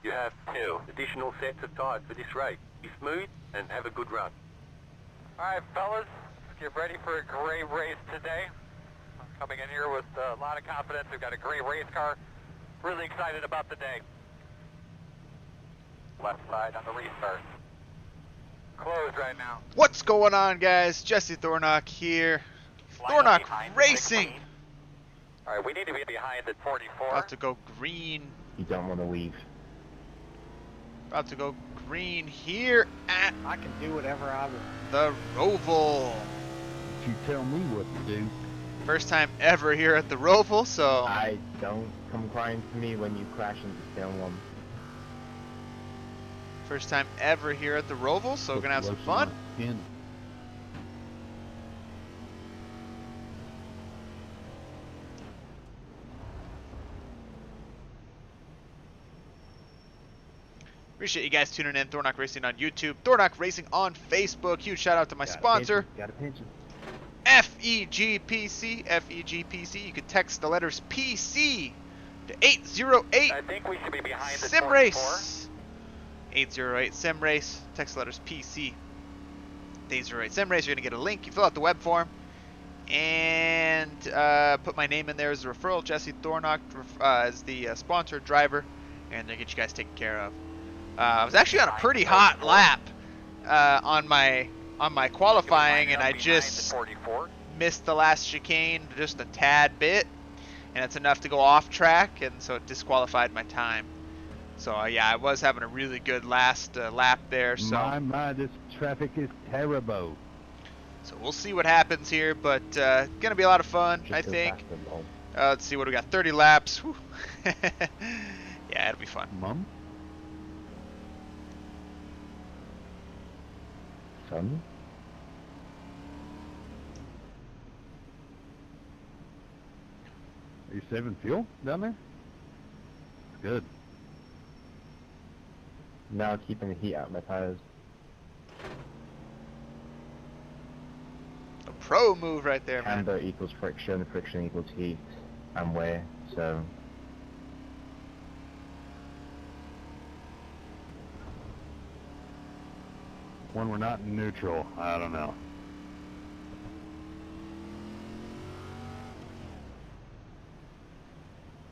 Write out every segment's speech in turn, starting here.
You have 2 additional sets of tires for this race. Be smooth and have a good run. Alright fellas, let's get ready for a great race today. I'm coming in here with a lot of confidence. We've got a great race car. Really excited about the day. Left side on the restart. Closed right now. What's going on, guys? Jesse Thornock here. Thornock Racing. Alright, we need to be behind at 44. About to go green. You don't want to leave. About to go green here at I can do whatever I want. the Roval. You tell me what to do. First time ever here at the Roval, so I don't come crying to me when you crash into stone one. first time ever here at the Roval, so we're gonna have some fun. Appreciate you guys tuning in. Thornock Racing on YouTube, Thornock Racing on Facebook. Huge shout out to my sponsor, Got a pension. FEGPC. FEGPC. You can text the letters PC to 808 I think we should be behind at Sim 44. Race. 808 Sim Race. Text the letters PC to 808 Sim Race. You're gonna get a link. You fill out the web form and put my name in there as a referral. Jesse Thornock as the sponsored driver, and they get you guys taken care of. I was actually on a pretty hot lap on my qualifying, and I just missed the last chicane just a tad bit, and it's enough to go off track, and so it disqualified my time. So yeah, I was having a really good last lap there. So My, this traffic is terrible. So we'll see what happens here, but gonna be a lot of fun, I think. Let's see what we got. 30 laps. Whew. Yeah, it'll be fun. Mom? Son? Are you saving fuel down there? Good. Now keeping the heat out of my tires. A pro move right there, man. Camber equals friction, friction equals heat and wear, so... When we're not in neutral, I don't know.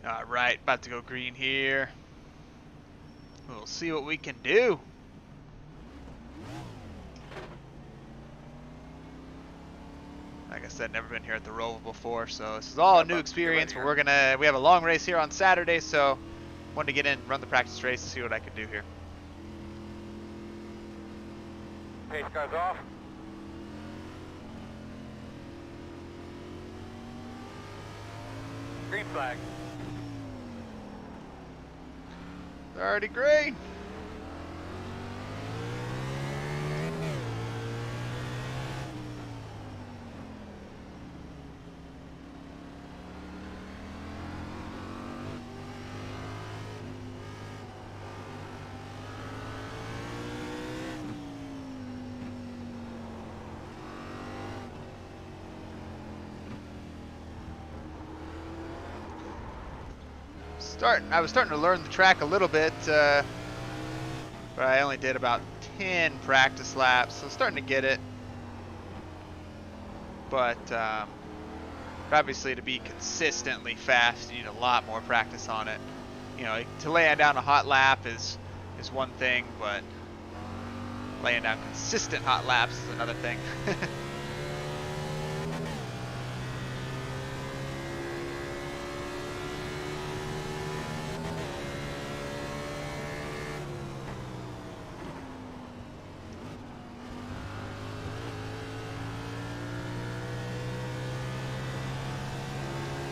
Alright, about to go green here. We'll see what we can do. Like I said, never been here at the Roval before, so this is all a new experience. But we have a long race here on Saturday, so wanted to get in, run the practice race, see what I could do here. Pace cars off. Green flag. They're already green. I was starting to learn the track a little bit, but I only did about 10 practice laps, so starting to get it. But obviously, to be consistently fast, you need a lot more practice on it. You know, to lay down a hot lap is one thing, but laying down consistent hot laps is another thing.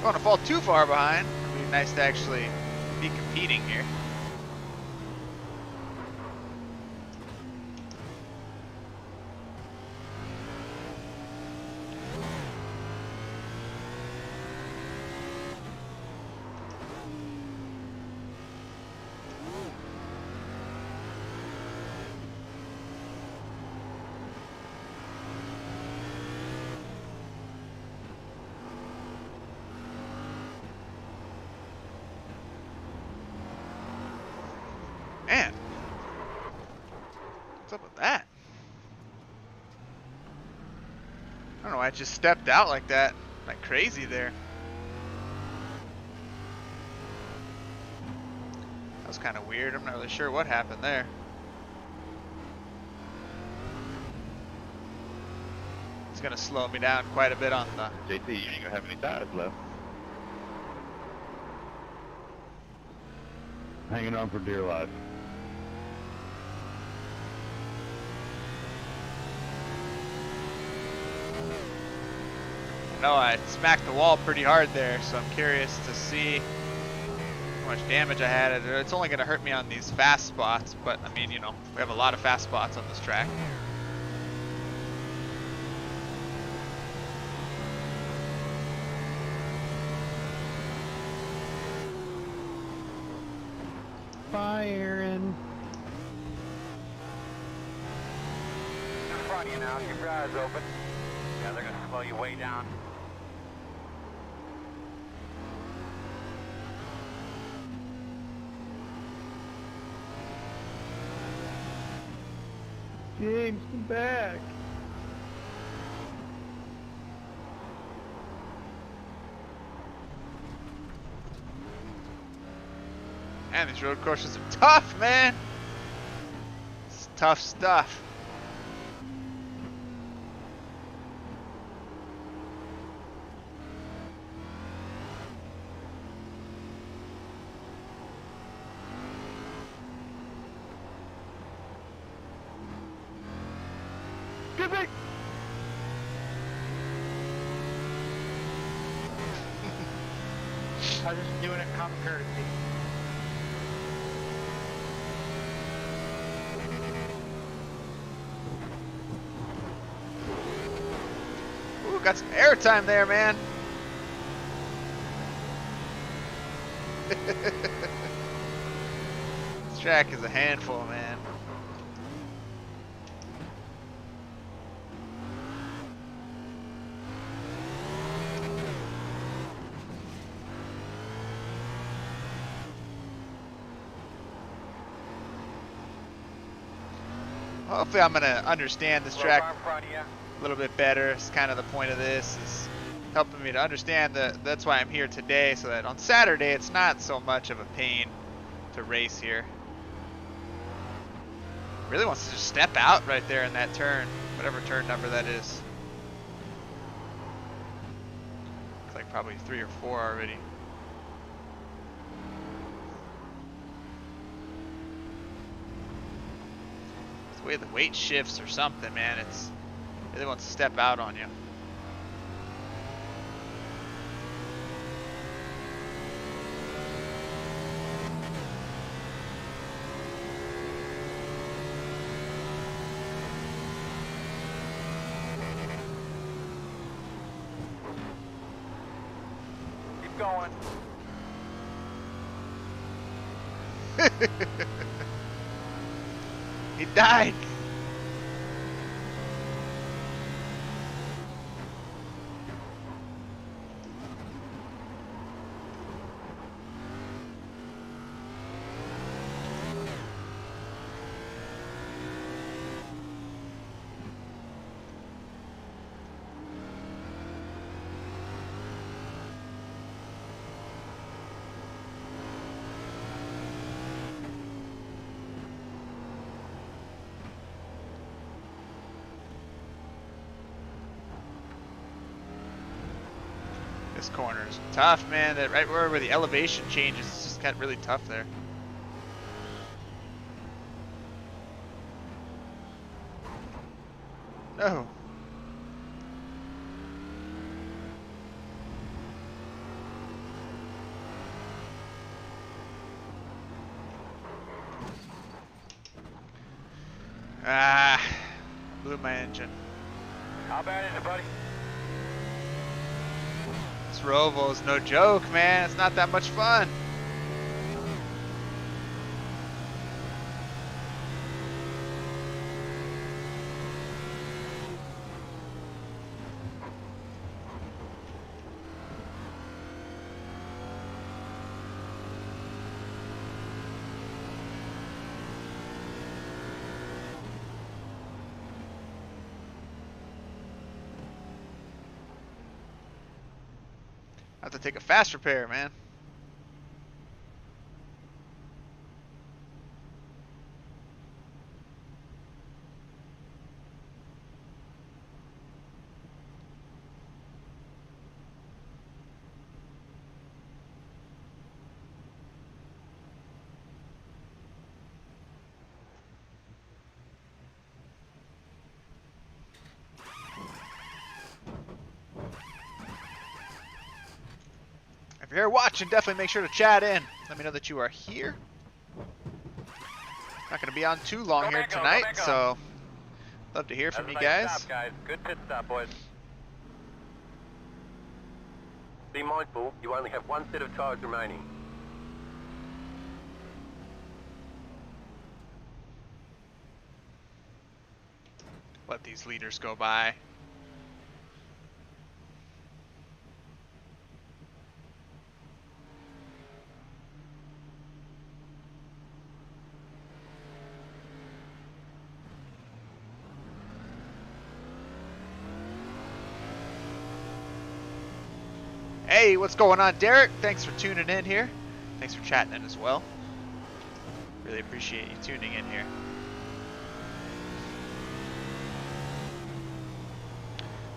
Don't want to fall too far behind. It'd be nice to actually be competing here. Man, what's up with that? I don't know, I just stepped out like that, like crazy there. That was kind of weird. I'm not really sure what happened there. It's gonna slow me down quite a bit on the... JT, you ain't gonna have any tires left. Hanging on for dear life. I know I smacked the wall pretty hard there, so I'm curious to see how much damage I had. It's only gonna hurt me on these fast spots, but I mean, you know, we have a lot of fast spots on this track. Firing. In front of you now, keep your eyes open. Yeah, they're gonna slow you way down. James, come back. Man, these road courses are tough, man. It's tough stuff. Get back. I was just doing it common courtesy. Ooh, got some airtime there, man. This track is a handful, man. Hopefully I'm going to understand this track a little bit better. It's kind of the point of this, is helping me to understand that's why I'm here today, so that on Saturday it's not so much of a pain to race here. Really wants to just step out right there in that turn, whatever turn number that is. Looks like probably 3 or 4 already. The way the weight shifts or something, man, it really wants to step out on you. Keep going. He died. This corner is tough, man. That right where the elevation changes, it's just got really tough there. No. Ah, blew my engine. How bad is it, buddy? This Roval is no joke, man. It's not that much fun. I have to take a fast repair, man. If you're here watching, definitely make sure to chat in. Let me know that you are here. Not going to be on too long here tonight, so love to hear from you guys. Stop, guys. Good pit stop, boys. Be mindful, you only have one set of tyres remaining. Let these leaders go by. Hey, what's going on, Derek? Thanks for tuning in here. Thanks for chatting in as well. Really appreciate you tuning in here.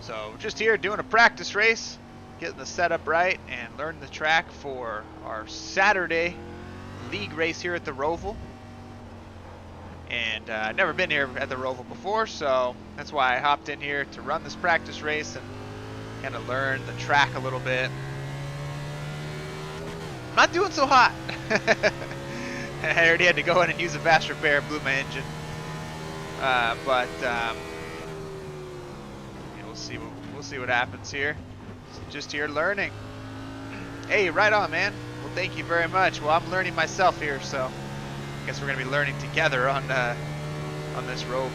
So, just here doing a practice race, getting the setup right, and learning the track for our Saturday league race here at the Roval. And I've never been here at the Roval before, so that's why I hopped in here to run this practice race and kind of learn the track a little bit. I'm not doing so hot. I already had to go in and use a fast repair, blew my engine. But yeah, we'll see what happens here. Just here learning. Hey, right on, man. Well, thank you very much. Well, I'm learning myself here, so I guess we're gonna be learning together on this Roval.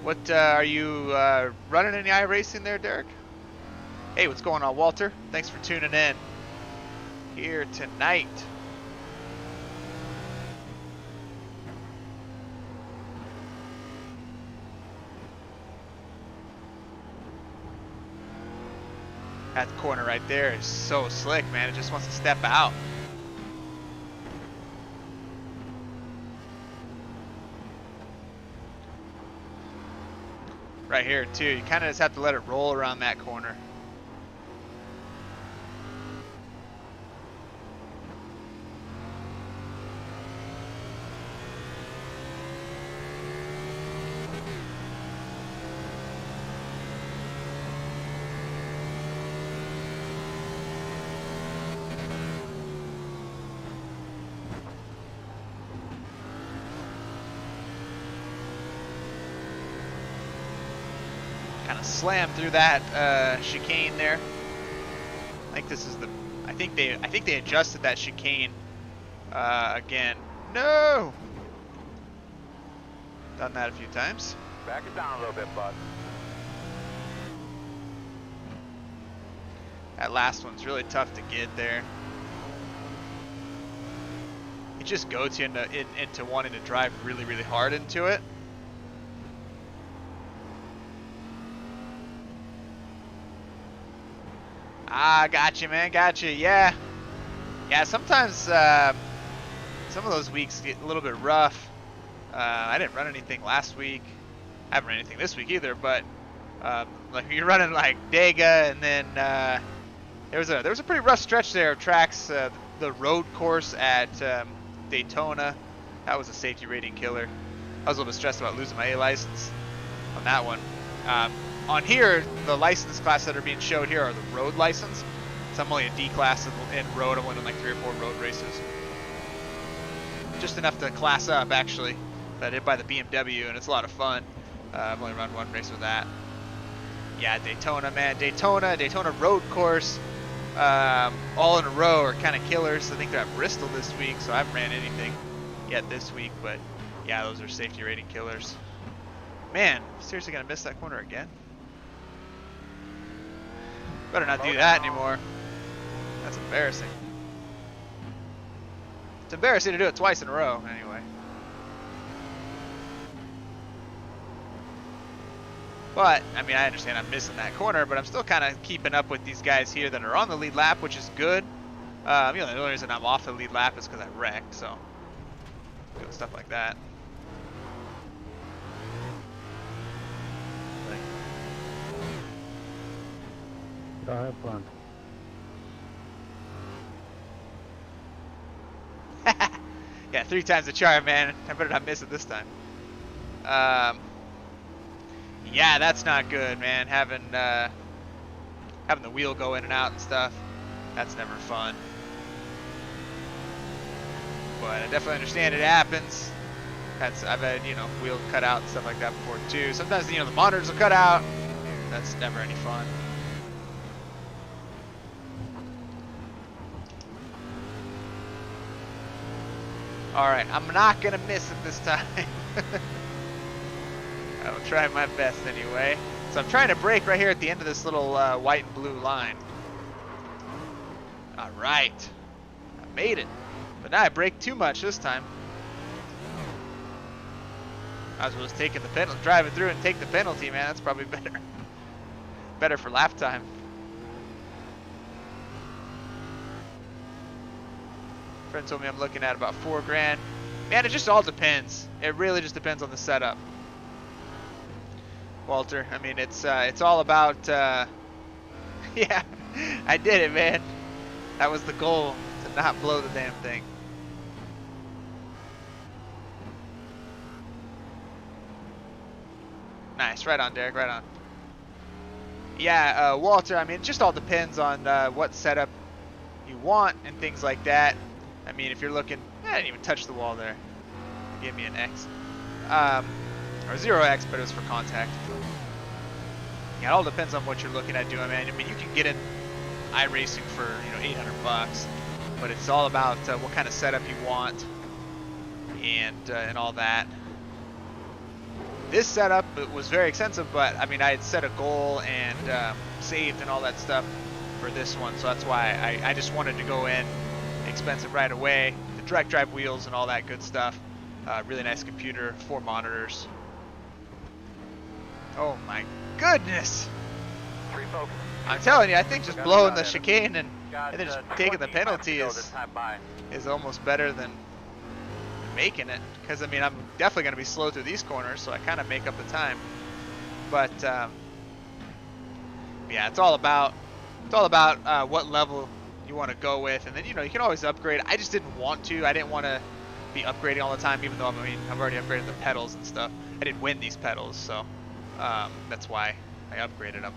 What are you running any iRacing there, Derek? Hey, what's going on, Walter? Thanks for tuning in here tonight. That corner right there is so slick, man. It just wants to step out. Right here too, you kind of just have to let it roll around that corner. Kind of slammed through that chicane there. I think this is the. I think they adjusted that chicane again. No. Done that a few times. Back it down a little bit, bud. That last one's really tough to get there. It just goes you into wanting to drive really, really hard into it. Ah, gotcha, man, gotcha. Yeah, sometimes some of those weeks get a little bit rough. I didn't run anything last week. I haven't run anything this week either, but like you're running like Dega, and then there was a pretty rough stretch there of tracks. The road course at Daytona, that was a safety rating killer. I was a little bit stressed about losing my A license on that one. On here, the license class that are being showed here are the road license. So I'm only a D class in road. I'm winning like 3 or 4 road races. Just enough to class up, actually. But I did buy the BMW, and it's a lot of fun. I've only run 1 race with that. Yeah, Daytona, man. Daytona road course. All in a row are kind of killers. I think they're at Bristol this week, so I haven't ran anything yet this week. But yeah, those are safety rating killers. Man, seriously gonna miss that corner again? Better not do that anymore. That's embarrassing. It's embarrassing to do it twice in a row, anyway. But, I mean, I understand I'm missing that corner, but I'm still kind of keeping up with these guys here that are on the lead lap, which is good. You know, the only reason I'm off the lead lap is because I wrecked, so doing stuff like that. Go have fun. Yeah, 3 times the charm, man. I better not miss it this time. Yeah, that's not good, man. Having the wheel go in and out and stuff. That's never fun. But I definitely understand it happens. I've had, you know, wheel cut out and stuff like that before too. Sometimes, you know, the monitors will cut out. That's never any fun. Alright, I'm not gonna miss it this time. I'll try my best anyway. So I'm trying to brake right here at the end of this little white and blue line. Alright. I made it. But now I braked too much this time. I was just taking the penalty, driving through and take the penalty, man. That's probably better. Better for lap time. Friend told me I'm looking at about $4 grand. Man, it just all depends. It really just depends on the setup. Walter, I mean, it's all about, yeah, I did it, man. That was the goal, to not blow the damn thing. Nice, right on, Derek, right on. Yeah, Walter, I mean, it just all depends on what setup you want and things like that. I mean, if you're looking, I didn't even touch the wall there. It gave me an X. Or 0X, but it was for contact. Yeah, it all depends on what you're looking at doing, man. I mean, you can get in iRacing for, you know, 800 bucks, but it's all about what kind of setup you want and all that. This setup, it was very expensive, but I mean, I had set a goal and saved and all that stuff for this one, so that's why I just wanted to go in expensive right away. The direct drive wheels and all that good stuff. Really nice computer, 4 monitors. Oh my goodness! 3 folks. I'm telling you, I think just blowing the chicane and then just taking the penalty is almost better than making it. Because I mean, I'm definitely going to be slow through these corners, so I kind of make up the time. But yeah, it's all about what level you want to go with, and then, you know, you can always upgrade. I just didn't want to. I didn't want to be upgrading all the time, even though, I mean, I've already upgraded the pedals and stuff. I didn't win these pedals, so that's why I upgraded them.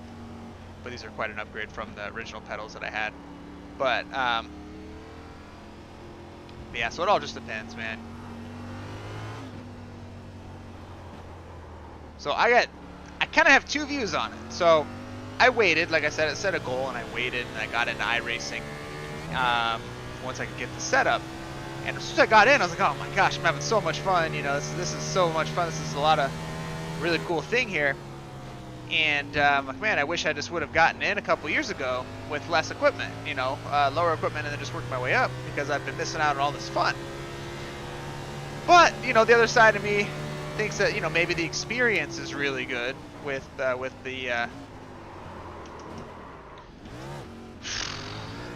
But these are quite an upgrade from the original pedals that I had. But yeah, so it all just depends, man. So I kind of have 2 views on it. So I waited, like I said, I set a goal and I waited and I got into iRacing once I could get the setup. And as soon as I got in, I was like, oh my gosh, I'm having so much fun. You know, this is so much fun. This is a lot of really cool thing here. And like, man, I wish I just would have gotten in a couple years ago with less equipment, you know, lower equipment, and then just worked my way up, because I've been missing out on all this fun. But, you know, the other side of me thinks that, you know, maybe the experience is really good with the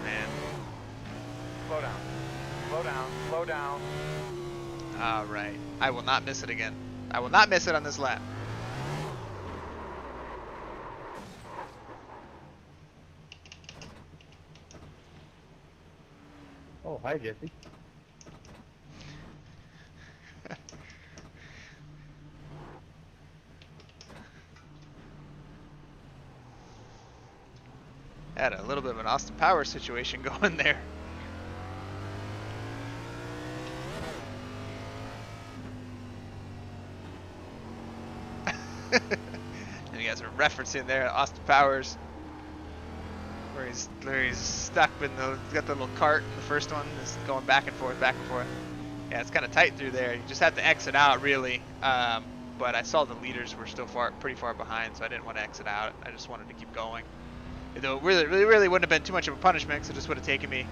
man. Slow down. Slow down. Slow down. All right. I will not miss it again. I will not miss it on this lap. Oh, hi, Jesse. Had a little bit of an Austin Powers situation going there. And you guys are referencing there Austin Powers, where he's stuck in he's got the little cart in the first one, is going back and forth, back and forth. Yeah, it's kind of tight through there. You just have to exit out, really. But I saw the leaders were still pretty far behind, so I didn't want to exit out. I just wanted to keep going. Though it really wouldn't have been too much of a punishment, because it just would have taken me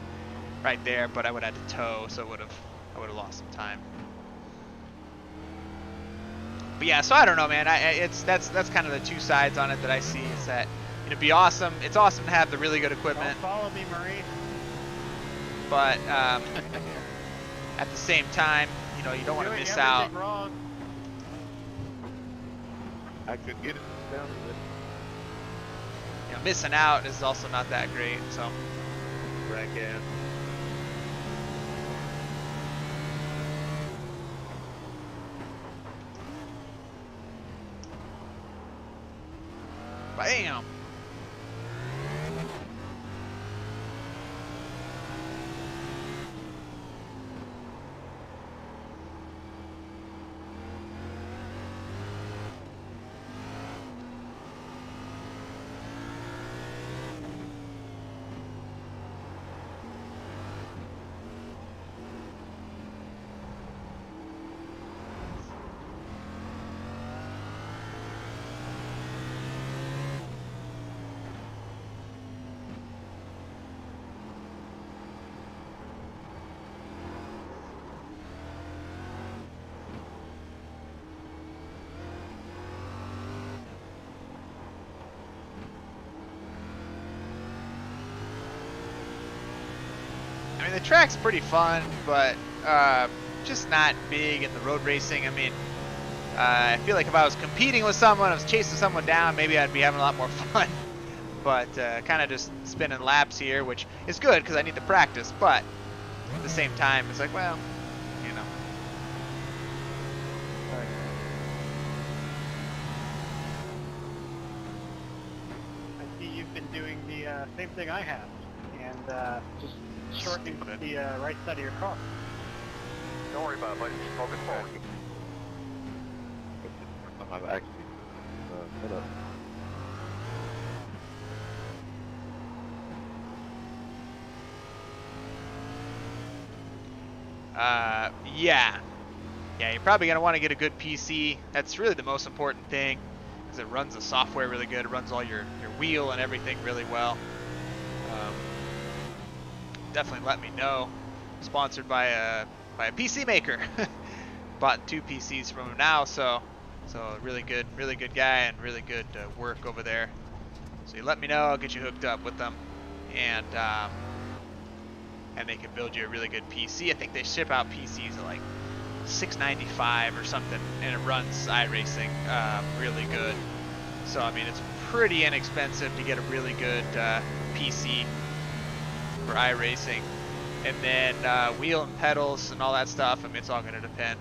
right there, but I would have had to tow, so it would have would have lost some time. But yeah, so I don't know, man. That's kind of the two sides on it that I see. Is that it'd be awesome. It's awesome to have the really good equipment. Don't follow me, Marie. But at the same time, you know, you don't want to miss out. Wrong. I could get it down to this You know, missing out is also not that great. So bracket. bam. I mean, the track's pretty fun, but just not big in the road racing. I mean, I feel like if I was competing with someone, I was chasing someone down, maybe I'd be having a lot more fun. But kind of just spinning laps here, which is good because I need to practice. But at the same time, it's like, well, you know. I see you've been doing the same thing I have, and just shortening the right side of your car. Don't worry about it, buddy. Just focus forward. I've actually set up. Yeah, you're probably going to want to get a good PC. That's really the most important thing, because it runs the software really good. It runs all your wheel and everything really well. Definitely let me know. Sponsored by a PC maker. Bought 2 PCs from him now, so really good guy and really good work over there. So you let me know, I'll get you hooked up with them, and they can build you a really good PC. I think they ship out PCs at like $695 or something, and it runs iRacing really good. So I mean, it's pretty inexpensive to get a really good PC for iRacing. And then wheel and pedals and all that stuff, I mean, it's all going to depend.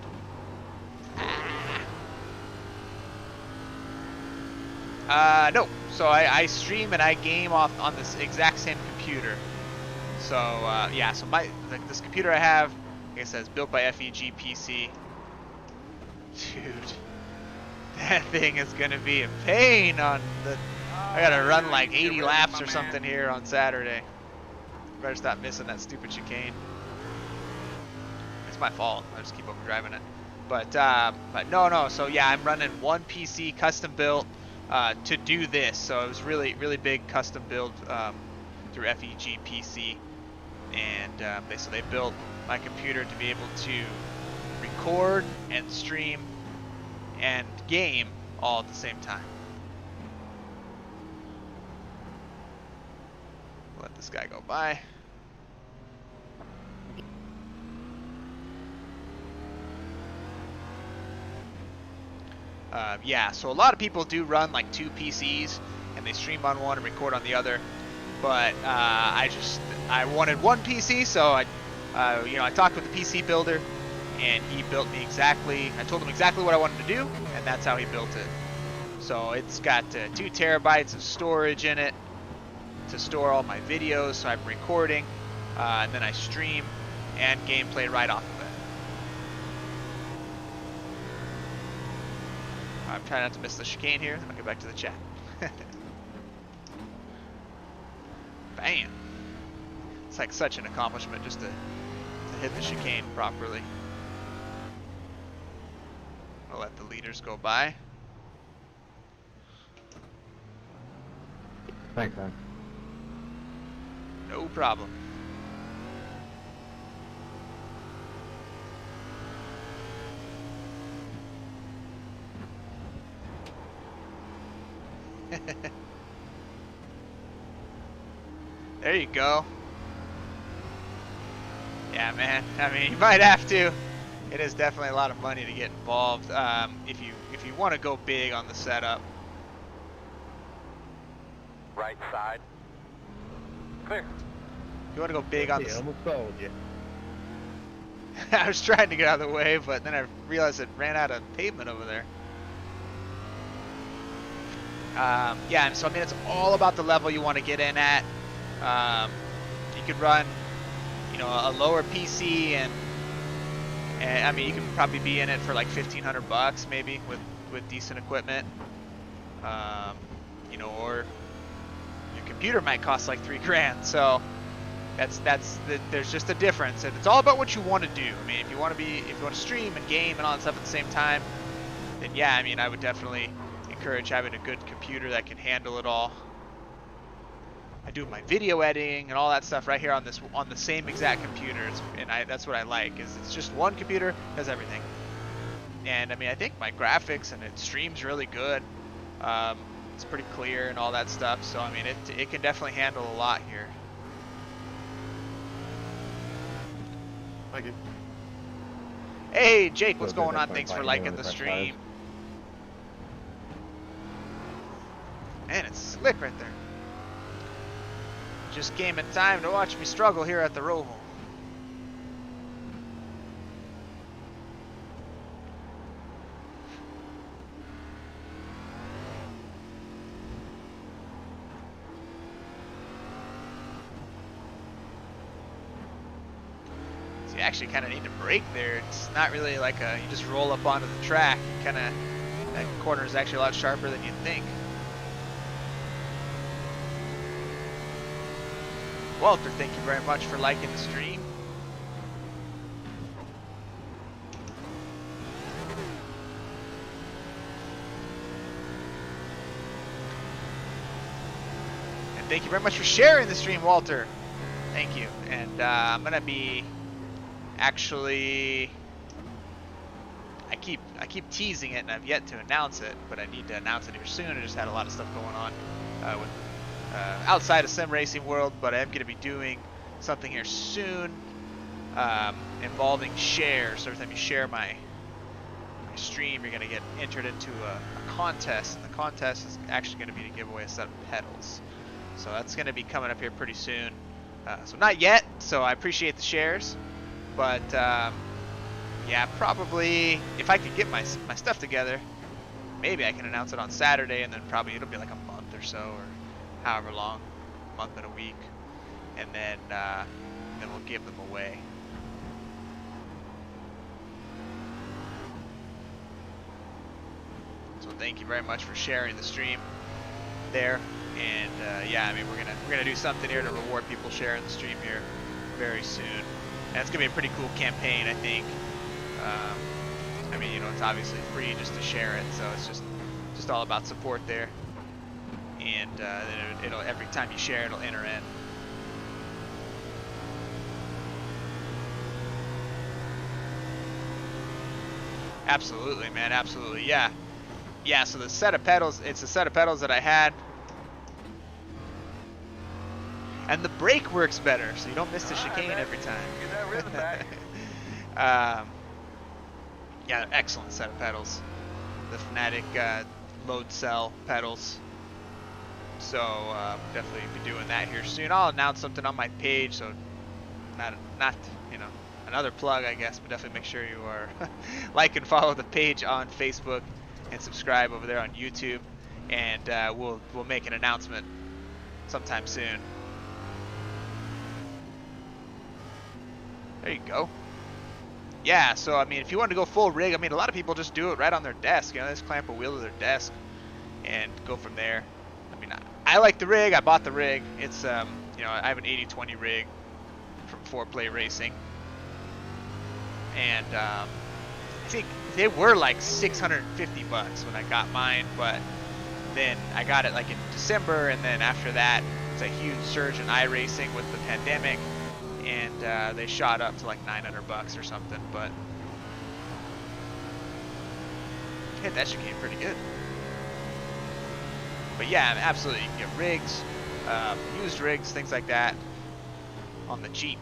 No. So I stream and I game off on this exact same computer. So yeah, so this computer I have, like I said, is built by FEG PC. Dude, that thing is gonna be a pain on the. I gotta run like 80 laps or something here on Saturday. Better stop missing that stupid chicane. It's my fault. I just keep over driving it. But no. So yeah, I'm running one PC custom built to do this. So it was really big custom build through FEG PC, and they built my computer to be able to record and stream and game all at the same time. Let this guy go by. Yeah, so a lot of people do run like 2 PCs and they stream on one and record on the other, but I wanted one PC, so I talked with the PC builder and he built me exactly. I told him exactly what I wanted to do, and that's how he built it. So it's got 2 terabytes of storage in it to store all my videos, so I'm recording, and then I stream and gameplay right off of it. I'm trying not to miss the chicane here. I'll get back to the chat. Bam! It's like such an accomplishment just to hit the chicane properly. I'll let the leaders go by. Thanks, man. No problem. There you go. Yeah, man. I mean, you might have to. It is definitely a lot of money to get involved if you want to go big on the setup. Right side. Clear. If you want to go big on Yeah, the. almost sold you. I was trying to get out of the way, but then I realized it ran out of pavement over there. Yeah, and so I mean, it's all about the level you want to get in at. You could run, you know, a lower PC, and I mean, you could probably be in it for like $1,500 maybe with decent equipment. You know, or your computer might cost like $3 grand. So there's just a difference, and it's all about what you want to do. I mean, if you want to stream and game and all that stuff at the same time, then yeah, I mean, I would definitely encourage having a good computer that can handle it all. I do my video editing and all that stuff right here on the same exact computer, that's what I like, is it's just one computer, does everything. And I mean, I think my graphics and it streams really good. It's pretty clear and all that stuff, so I mean, it can definitely handle a lot here. Thank you. Hey Jake, what's Well, going on? that's Thanks fine. for You liking wanna the press stream. Man, it's slick right there. Just came in time to watch me struggle here at the Roval. So you actually kind of need to brake there. It's not really like you just roll up onto the track. That corner is actually a lot sharper than you'd think. Walter, thank you very much for liking the stream. And thank you very much for sharing the stream, Walter. Thank you. And I'm gonna be actually. I keep teasing it, and I've yet to announce it, but I need to announce it here soon. I just had a lot of stuff going on with. Outside of sim racing world, but I am going to be doing something here soon involving shares. So every time you share my stream, you're going to get entered into a contest, and the contest is actually going to be to give away a set of pedals. So that's going to be coming up here pretty soon. So not yet, so I appreciate the shares, but yeah, probably if I could get my stuff together, maybe I can announce it on Saturday, and then probably it'll be like a month or so, or however long, a month and a week, and then we'll give them away. So thank you very much for sharing the stream there, and yeah, I mean, we're gonna do something here to reward people sharing the stream here very soon, and it's gonna be a pretty cool campaign, I think. I mean, you know, it's obviously free just to share it, so it's just all about support there. And then it'll every time you share, it'll enter in. Absolutely, man, absolutely, yeah. Yeah, so the set of pedals, it's a set of pedals that I had. And the brake works better, so you don't miss the chicane every time. Get that rhythm back. Yeah, excellent set of pedals. The Fnatic load cell pedals. So definitely be doing that here soon. I'll announce something on my page, so not you know, another plug, I guess, but definitely make sure you are like and follow the page on Facebook and subscribe over there on YouTube, and we'll make an announcement sometime soon. There you go. Yeah, so I mean, if you want to go full rig, I mean, a lot of people just do it right on their desk. You know, they just clamp a wheel to their desk and go from there. I mean, I like the rig. I bought the rig. It's you know, I have an 80/20 rig from 4Play Racing, and I think they were like $650 when I got mine, but then I got it like in December, and then after that, it's a huge surge in iRacing with the pandemic, and they shot up to like $900 or something. But hit that chicane pretty good. But yeah, absolutely, you can get rigs, used rigs, things like that on the cheap.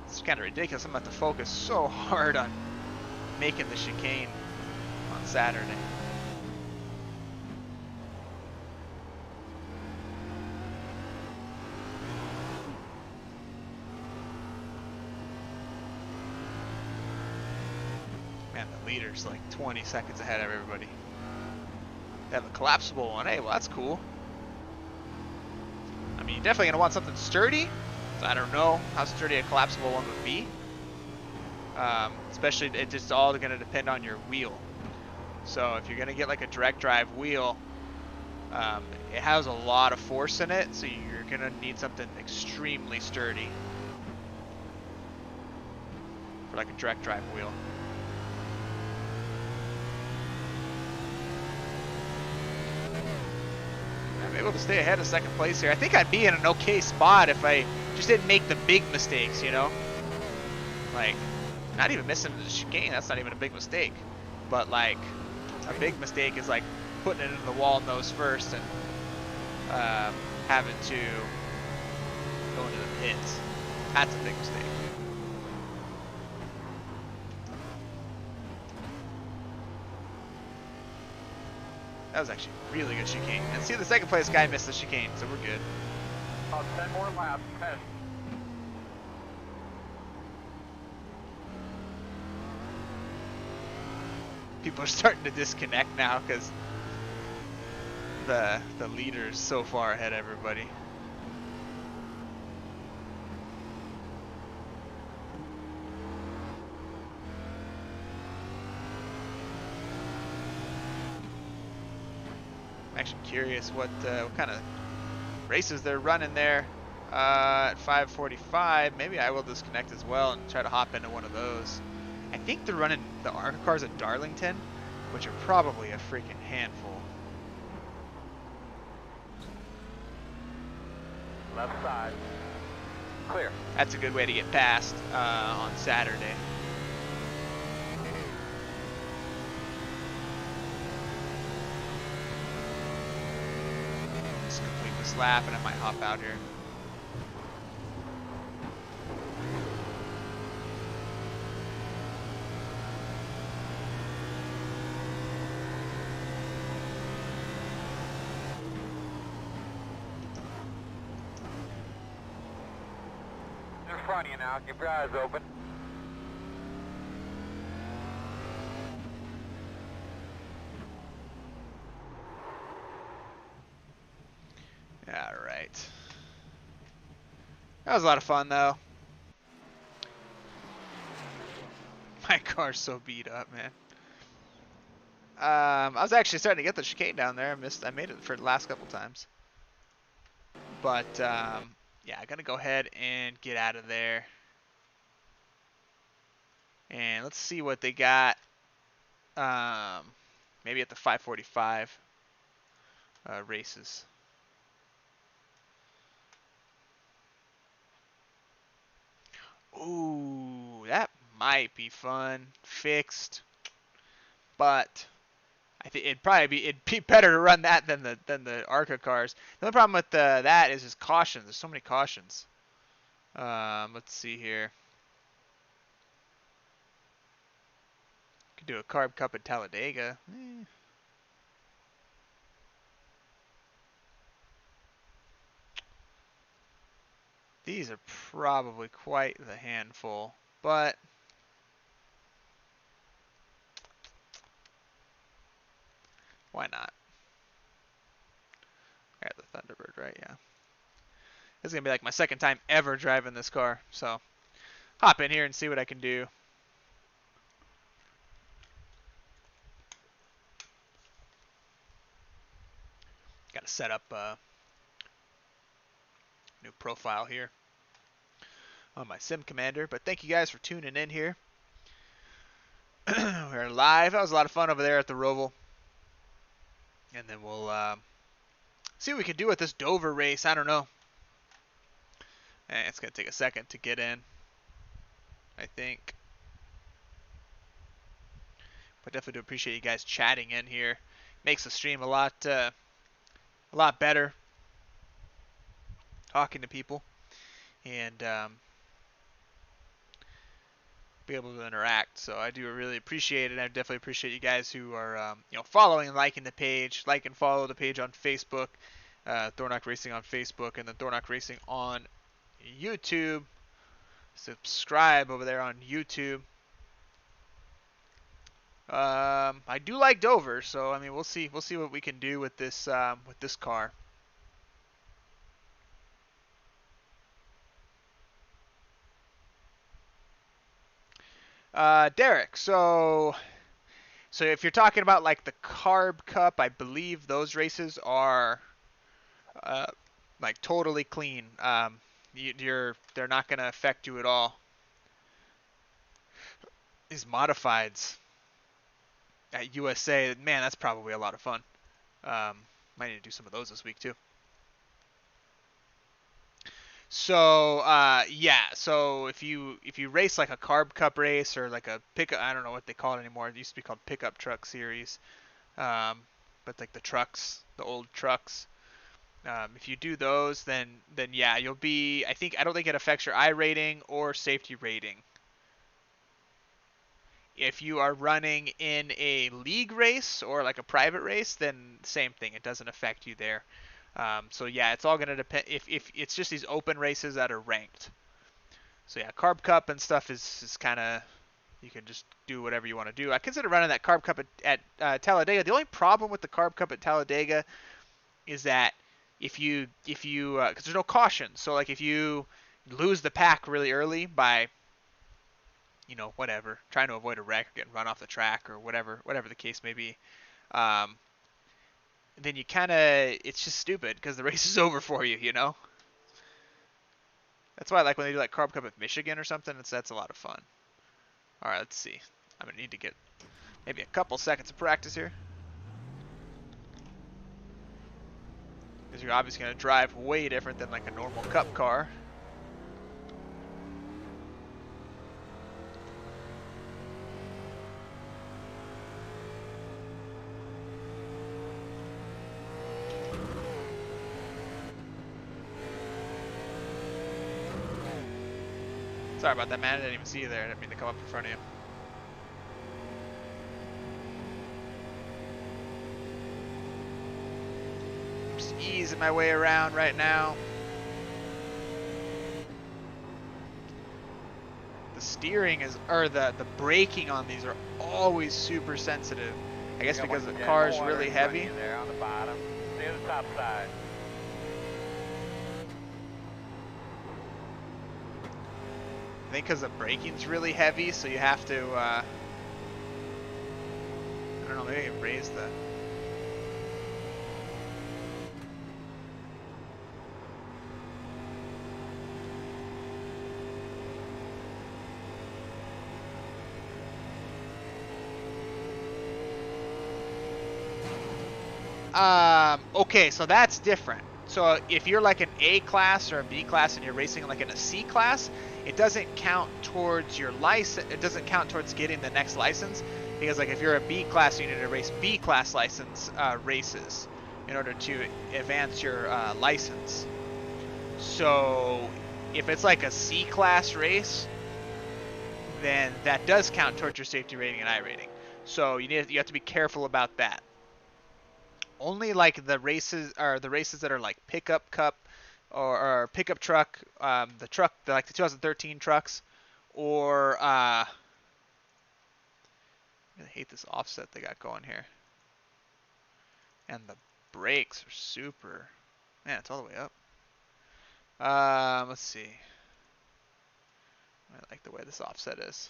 It's kind of ridiculous. I'm about to focus so hard on making the chicane on Saturday. Man, the leader's like 20 seconds ahead of everybody. They have a collapsible one. Hey, well, that's cool. I mean, you're definitely going to want something sturdy. So I don't know how sturdy a collapsible one would be. Especially, it's just all going to depend on your wheel. So if you're going to get like a direct drive wheel, it has a lot of force in it. So you're going to need something extremely sturdy for like a direct drive wheel. I'm able to stay ahead of second place here. I think I'd be in an okay spot if I just didn't make the big mistakes, you know? Like, not even missing the chicane, that's not even a big mistake. But like, a big mistake is like putting it into the wall nose first and having to go into the pits. That's a big mistake. That was actually a really good chicane. And see, the second place guy missed the chicane, so we're good. About 10 more laps. 10. People are starting to disconnect now because the leader's so far ahead of everybody. I'm actually curious what kind of races they're running there at 5:45. Maybe I will disconnect as well and try to hop into one of those. I think they're running the ARCA cars at Darlington, which are probably a freaking handful. Left side. Clear. That's a good way to get past on Saturday. Let's complete this lap and I might hop out here. In front of you now. Keep your eyes open. Alright. That was a lot of fun though. My car's so beat up, man. I was actually starting to get the chicane down there. I made it for the last couple times. But yeah, I gotta go ahead and get out of there. And let's see what they got. Maybe at the 5:45 races. Ooh, that might be fun. Fixed, but I think it'd be better to run that than the ARCA cars. The only problem with that is just cautions. There's so many cautions. Let's see here. Could do a Carb Cup at Talladega. These are probably quite the handful, but why not? I got the Thunderbird, right? Yeah. This is going to be like my second time ever driving this car, so hop in here and see what I can do. Got to set up a new profile here on my Sim Commander, but thank you guys for tuning in here. We're live. That was a lot of fun over there at the Roval. And then we'll see what we can do with this Dover race. I don't know. It's going to take a second to get in, I think. But definitely do appreciate you guys chatting in here. Makes the stream a lot better. Talking to people and be able to interact. So I do really appreciate it. I definitely appreciate you guys who are following and liking the page. Like and follow the page on Facebook, Thornock Racing on Facebook, and then Thornock Racing on YouTube. Subscribe over there on YouTube. I do like Dover, so I mean we'll see what we can do with this car. Derek, so if you're talking about like the Carb Cup, I believe those races are like totally clean. They're not going to affect you at all. These modifieds at USA, man, that's probably a lot of fun. Might need to do some of those this week too. So yeah, so if you race like a Carb Cup race or like a pickup, I don't know what they call it anymore. It used to be called Pickup Truck Series, but like the trucks, the old trucks. If you do those, then yeah, you'll be. I don't think it affects your I rating or safety rating. If you are running in a league race or like a private race, then same thing. It doesn't affect you there. So yeah, it's all going to depend. If it's just these open races that are ranked. So yeah, Carb Cup and stuff is kind of, you can just do whatever you want to do. I consider running that Carb Cup at Talladega. The only problem with the Carb Cup at Talladega is that if you because there's no caution. So like if you lose the pack really early by whatever, trying to avoid a wreck or getting run off the track or whatever the case may be, then you it's just stupid because the race is over for you, That's why I like when they do like Carb Cup at Michigan or something. That's a lot of fun. All right, let's see. I'm going to need to get maybe a couple seconds of practice here. Because you're obviously going to drive way different than like a normal Cup car. Sorry about that, man. I didn't even see you there. I didn't mean to come up in front of you. Just easing my way around right now. The steering the braking on these are always super sensitive. I guess because the car is really heavy. There on the bottom. Stay on the top side. I think because the braking's really heavy, so you have to, I don't know, maybe I can raise the... Okay, so that's different. So if you're like an A class or a B class and you're racing like in a C class, it doesn't count towards your license. It doesn't count towards getting the next license, because like if you're a B class, you need to race B class license races in order to advance your license. So if it's like a C class race, then that does count towards your safety rating and I rating. So you have to be careful about that. Only like the races that are like pickup cup or pickup truck, the 2013 trucks, or I really hate this offset they got going here. And the brakes are super, man, it's all the way up. Let's see. I like the way this offset is.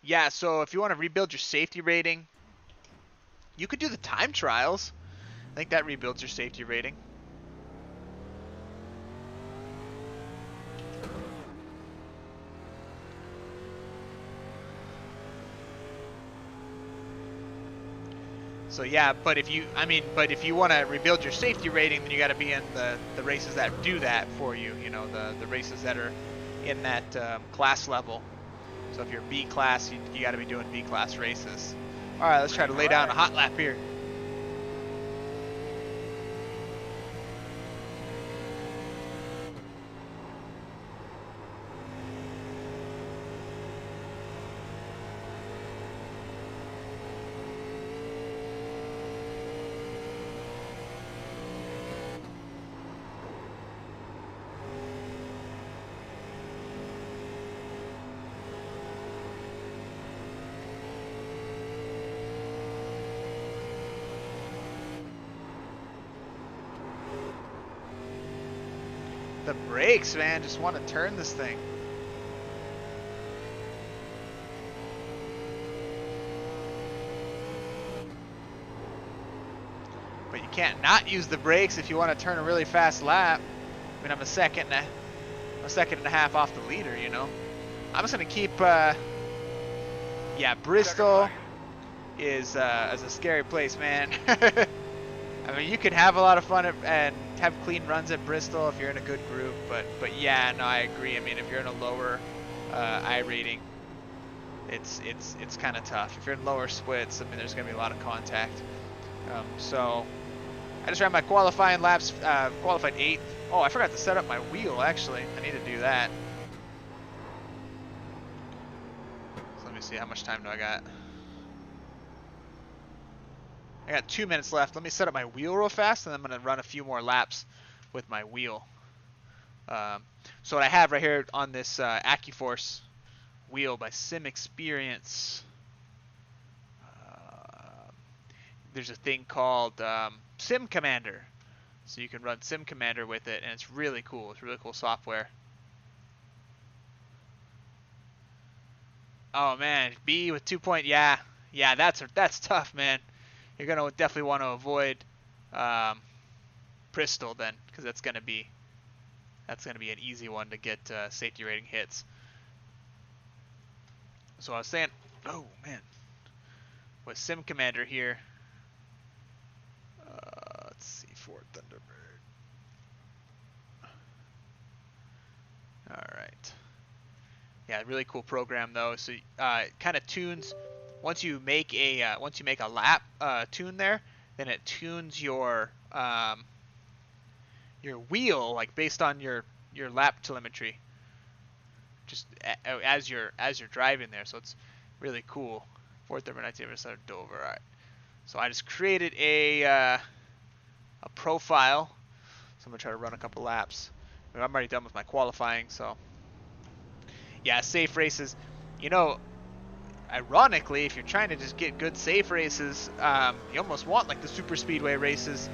Yeah, so if you want to rebuild your safety rating, you could do the time trials. I think that rebuilds your safety rating. So yeah, but if you want to rebuild your safety rating, then you got to be in the races that do that for you. The races that are in that class level. So if you're B class, you got to be doing B class races. All right, let's try to lay down a hot lap here. The brakes, man, just want to turn this thing. But you can't not use the brakes if you want to turn a really fast lap. I mean, I'm a second and a half off the leader, you know. I'm just gonna keep. Yeah, Bristol is a scary place, man. I mean, you could have a lot of fun and have clean runs at Bristol if you're in a good group, but yeah, no, I agree. I mean, if you're in a lower I rating, it's kind of tough. If you're in lower splits, I mean, there's gonna be a lot of contact. So I just ran my qualifying laps, qualified 8th. Oh, I forgot to set up my wheel. Actually, I need to do that. So let me see, how much time do I got? I got 2 minutes left. Let me set up my wheel real fast, and then I'm going to run a few more laps with my wheel. So what I have right here on this AccuForce wheel by Sim Experience, there's a thing called Sim Commander. So you can run Sim Commander with it, and it's really cool. It's really cool software. Oh man, B with 2 point, yeah, that's tough, man. You're gonna definitely want to avoid Bristol then, because that's gonna be an easy one to get safety rating hits. So I was saying, oh man, with Sim Commander here, let's see, Ford Thunderbird. All right, yeah, really cool program though. So it kind of tunes once you make a lap tune there, then it tunes your wheel like based on your lap telemetry, just as you're driving there. So it's really cool. 4th/19th of Dover. All right. So I just created a profile. So I'm gonna try to run a couple laps. I mean, I'm already done with my qualifying. So yeah, safe races. You know, ironically, if you're trying to just get good safe races, you almost want like the super speedway races,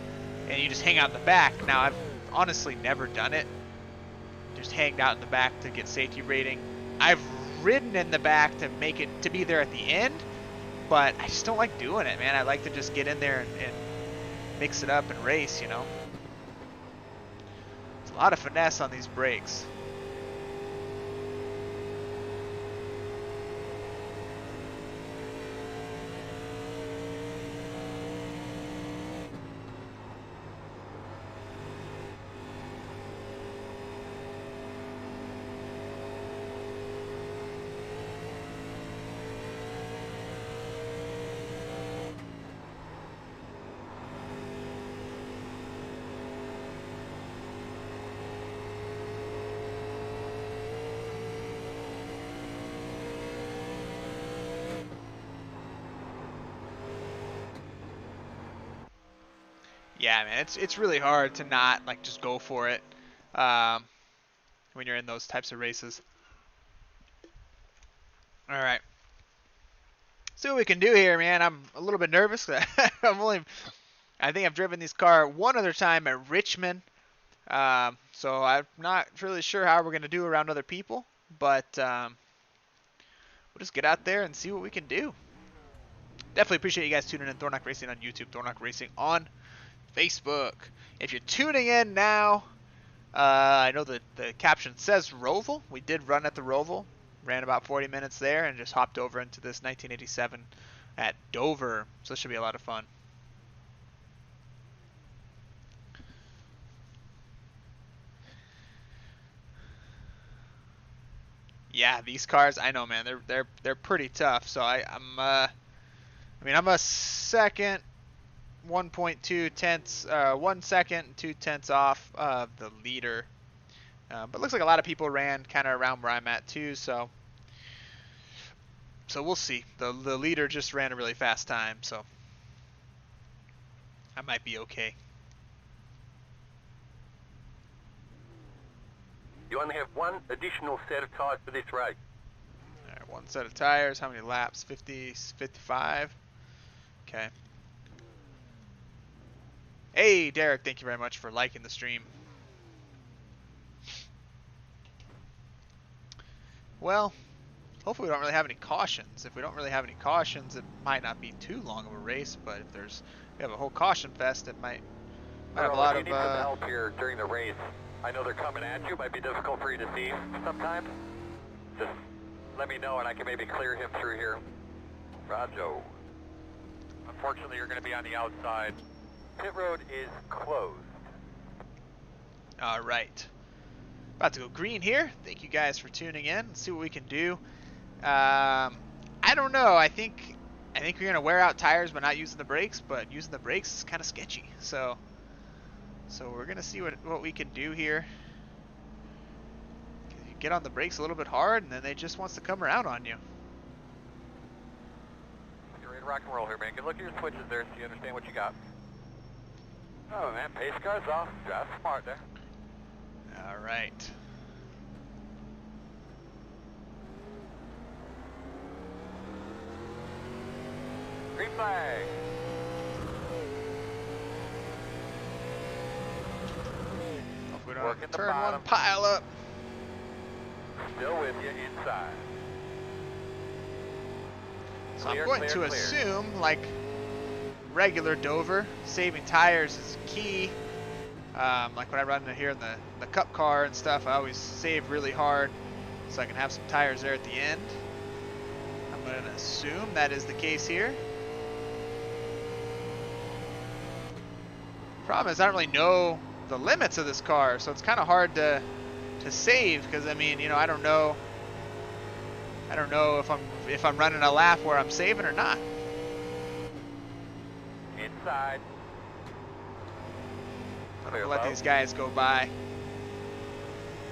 and you just hang out in the back. Now I've honestly never done it. Just hanged out in the back to get safety rating. I've ridden in the back to be there at the end, but I just don't like doing it, man. I like to just get in there and mix it up and race, you know. It's a lot of finesse on these brakes. Yeah, man, it's really hard to not like just go for it when you're in those types of races. All right, see what we can do here, man. I'm a little bit nervous. I think I've driven this car one other time at Richmond, so I'm not really sure how we're gonna do around other people, but we'll just get out there and see what we can do. Definitely appreciate you guys tuning in. Thornock Racing on YouTube, Thornock Racing on Facebook. If you're tuning in now, I know that the caption says Roval. We did run at the Roval, ran about 40 minutes there, and just hopped over into this 1987 at Dover. So this should be a lot of fun. Yeah, these cars, I know, man, they're pretty tough. So I'm a second, 1.2 tenths, 1 second, 2 tenths off of the leader. But it looks like a lot of people ran kind of around where I'm at too. So we'll see. The leader just ran a really fast time, so I might be okay. You only have one additional set of tires for this race. All right, one set of tires. How many laps? 50, 55. Okay. Hey, Derek, thank you very much for liking the stream. Well, hopefully we don't really have any cautions. If we don't really have any cautions, it might not be too long of a race, but if we have a whole caution fest, it might have a lot you of need some help here during the race. I know they're coming at you. It might be difficult for you to see sometimes. Just let me know and I can maybe clear him through here. Rajo. Unfortunately, you're going to be on the outside. Pit road is closed. All right. About to go green here. Thank you guys for tuning in. Let's see what we can do. I don't know. I think we're going to wear out tires by not using the brakes, but using the brakes is kind of sketchy. So we're going to see what we can do here. You get on the brakes a little bit hard, and then they just wants to come around on you. You're ready to rock and roll here, man. Good look at your switches there so you understand what you got. Oh, man. Pace car's off. Drive smart there. All right. Green flag. Hope we don't Working have the to turn bottom. one pile up. Still with you inside. So Clear, I'm going clear, to clear. assume, like regular Dover, saving tires is key. Like when I run here in the cup car and stuff, I always save really hard so I can have some tires there at the end. I'm going to assume that is the case here. Problem is I don't really know the limits of this car, so it's kind of hard to save because I mean, you know, I don't know if I'm running a lap where I'm saving or not. Inside. I'm Clear gonna let low. these guys go by.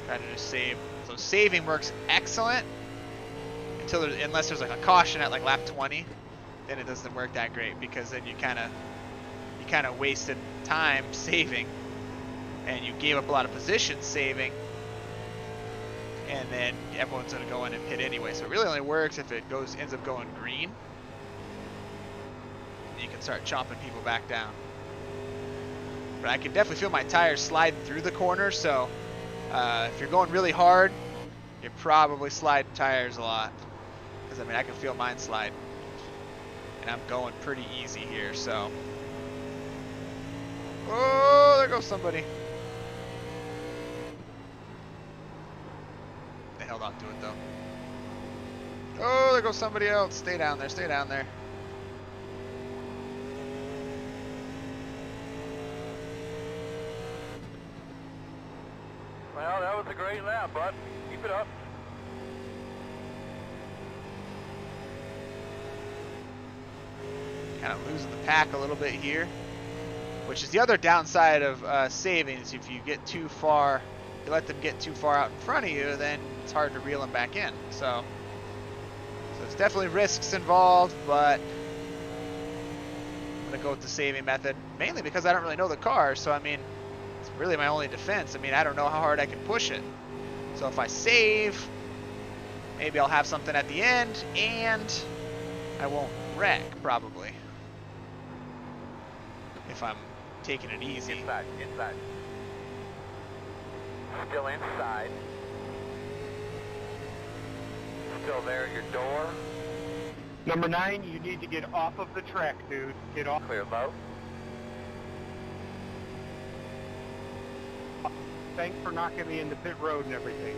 Try to just save. So saving works excellent unless there's like a caution at like lap 20, then it doesn't work that great because then you kind of wasted time saving, and you gave up a lot of position saving, and then everyone's gonna go in and pit anyway. So it really only works if it ends up going green. You can start chomping people back down. But I can definitely feel my tires sliding through the corner, so if you're going really hard, you're probably sliding tires a lot. Because I mean, I can feel mine slide. And I'm going pretty easy here, so. Oh, there goes somebody. They held on to it though. Oh, there goes somebody else. Stay down there, stay down there. Well, that was a great lap, bud. Keep it up. Kind of losing the pack a little bit here, which is the other downside of savings. If you get too far, you let them get too far out in front of you, then it's hard to reel them back in. So there's definitely risks involved, but I'm gonna go with the saving method, mainly because I don't really know the car. So I mean, it's really my only defense. I mean, I don't know how hard I can push it. So if I save, maybe I'll have something at the end, and I won't wreck, probably. If I'm taking it easy. Inside, inside. Still inside. Still there at your door. Number 9, you need to get off of the track, dude. Get off. Clear low. Thanks for knocking me into pit road and everything.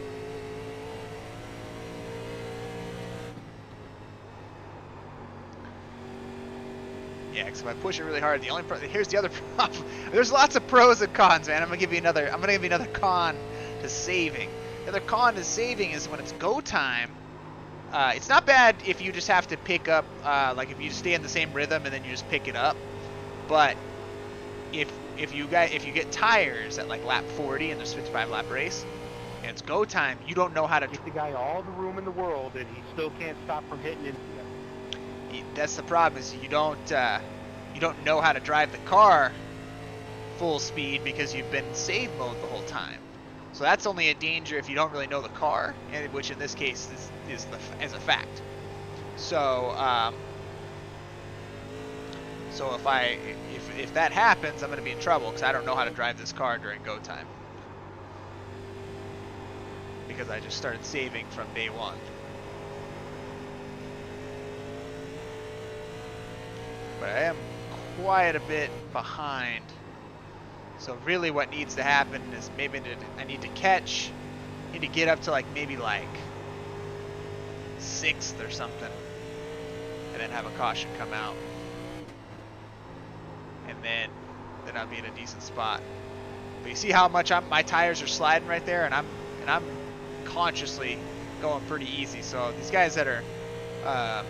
Yeah, because if I push it really hard, here's the other problem. There's lots of pros and cons, man. I'm gonna give you another con to saving. The other con is saving is when it's go time. It's not bad if you just have to pick up, like if you stay in the same rhythm and then you just pick it up. But if you get tires at like lap 40 in the 55 lap race, and it's go time, you don't know how to. Give the guy all the room in the world, and he still can't stop from hitting into you. That's the problem, is you don't know how to drive the car full speed because you've been in save mode the whole time. So that's only a danger if you don't really know the car, and which in this case is a fact. So if that happens, I'm going to be in trouble because I don't know how to drive this car during go time, because I just started saving from day one. But I am quite a bit behind. So really what needs to happen is maybe I need to get up to like maybe like 6th or something, and then have a caution come out, and then I'll be in a decent spot. But you see how much my tires are sliding right there, and I'm consciously going pretty easy. So these guys that are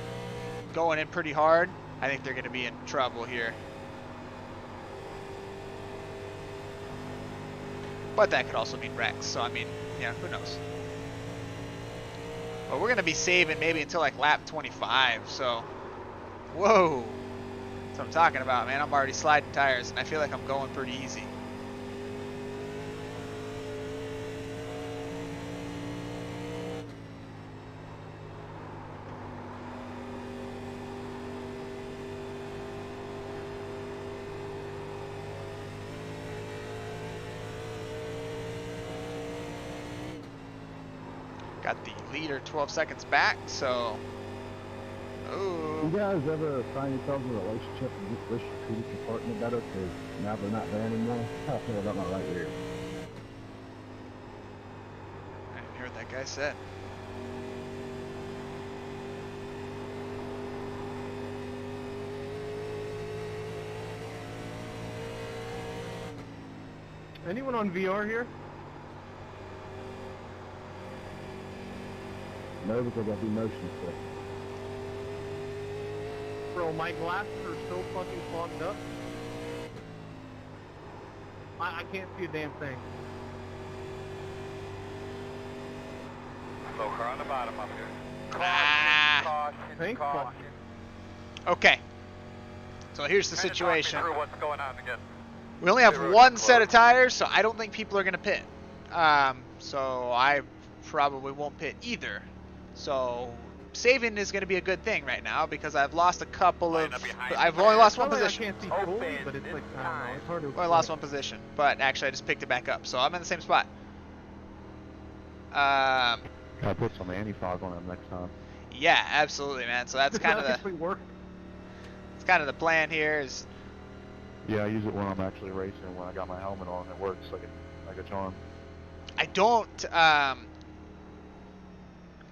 going in pretty hard, I think they're going to be in trouble here. But that could also mean wrecks, so I mean, yeah, who knows. But we're going to be saving maybe until like lap 25, so whoa. That's what I'm talking about, man. I'm already sliding tires, and I feel like I'm going pretty easy. Got the leader 12 seconds back, so. Oh. You guys ever find yourselves in a relationship and just wish you treated your partner better because now they're not there anymore? How I feel about my right ear. I didn't hear what that guy said. Anyone on VR here? No, because I'll be motion sick. Bro, my glasses are so fucking clogged up. I can't see a damn thing. Slow car on the bottom up here. Caution, Thank caution. Okay. So here's the Kinda talk me situation. through what's going on again. We only have The road one is set of closed. tires, so I don't think people are going to pit. So I probably won't pit either. So saving is going to be a good thing right now because I've lost a couple of. Line up behind I've you. only lost one Probably position. I can't see Open fully, but it's this like, I don't know, time. it's hard to Only lost one position, but actually I just picked it back up, so I'm in the same spot. I'll put some anti-fog on them next time. Yeah, absolutely, man. So that's kind of the actually work. the plan here. Is Yeah, I use it when I'm actually racing. When I got my helmet on, it works like a charm. I don't.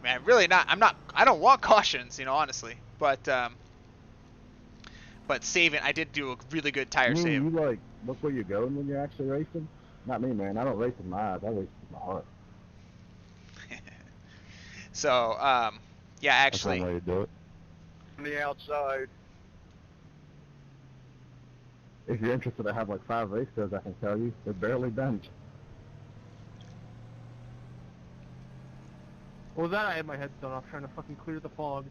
Man, really not. I don't want cautions, honestly. But saving, I did do a really good tire save. You like look where you're going when you're actually racing? Not me, man. I don't race with my eyes. I race with my heart. So, yeah, actually. That's one way to do it. On the outside. If you're interested, I have like 5 race cars I can tell you. They're barely bent. What was that? I had my headset off trying to fucking clear the fog.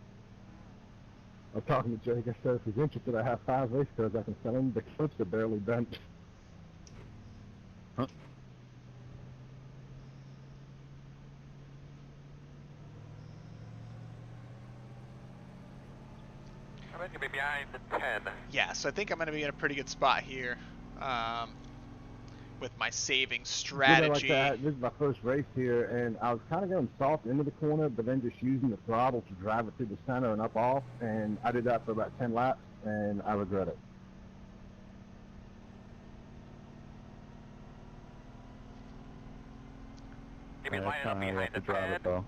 I was talking to Jake. I said, if he's interested, I have 5 race cars I can sell him. The clips are barely bent. Huh? I'm going to be behind the 10. Yeah, so I think I'm going to be in a pretty good spot here with my saving strategy. Like that. This is my first race here, and I was kind of going soft into the corner, but then just using the throttle to drive it through the center and up off, and I did that for about 10 laps, and I regret it. You be lining up behind the 10. though.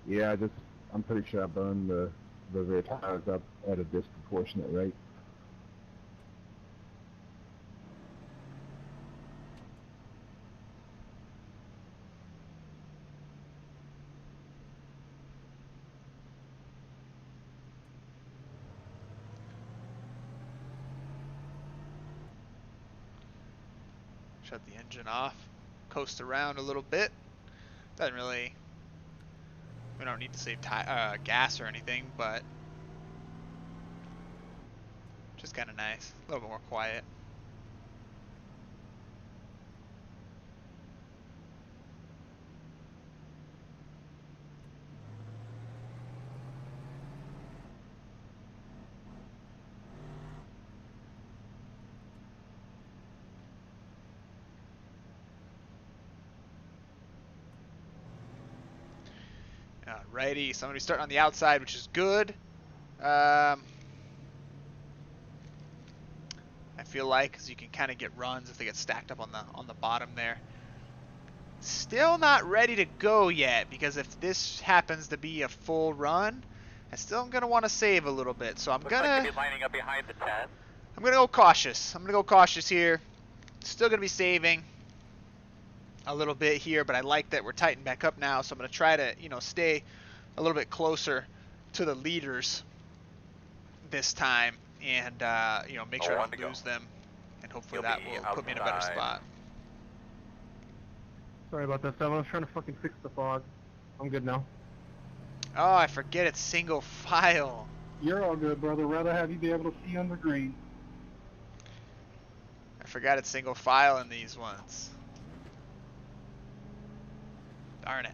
Yeah, I'm pretty sure I burned the rear tires up at a disproportionate rate. Shut the engine off. Coast around a little bit. Doesn't really... We don't need to save gas or anything, but... Just kind of nice. A little bit more quiet. Alrighty, somebody starting on the outside, which is good. I feel like, because you can kind of get runs if they get stacked up on the bottom there. Still not ready to go yet, because if this happens to be a full run, I still am gonna want to save a little bit. So I'm Looks gonna like you'll be lining up behind the 10. I'm gonna go cautious. I'm gonna go cautious here. Still gonna be saving a little bit here, but I like that we're tightened back up now. So I'm gonna try to, you know, stay a little bit closer to the leaders this time, and you know, make sure I don't lose them, and hopefully that will put me in a better spot. Sorry about that, Sam. I was trying to fucking fix the fog. I'm good now. Oh, I forget it's single file. You're all good, brother. Rather have you be able to see under green. I forgot it's single file in these ones. Darn it.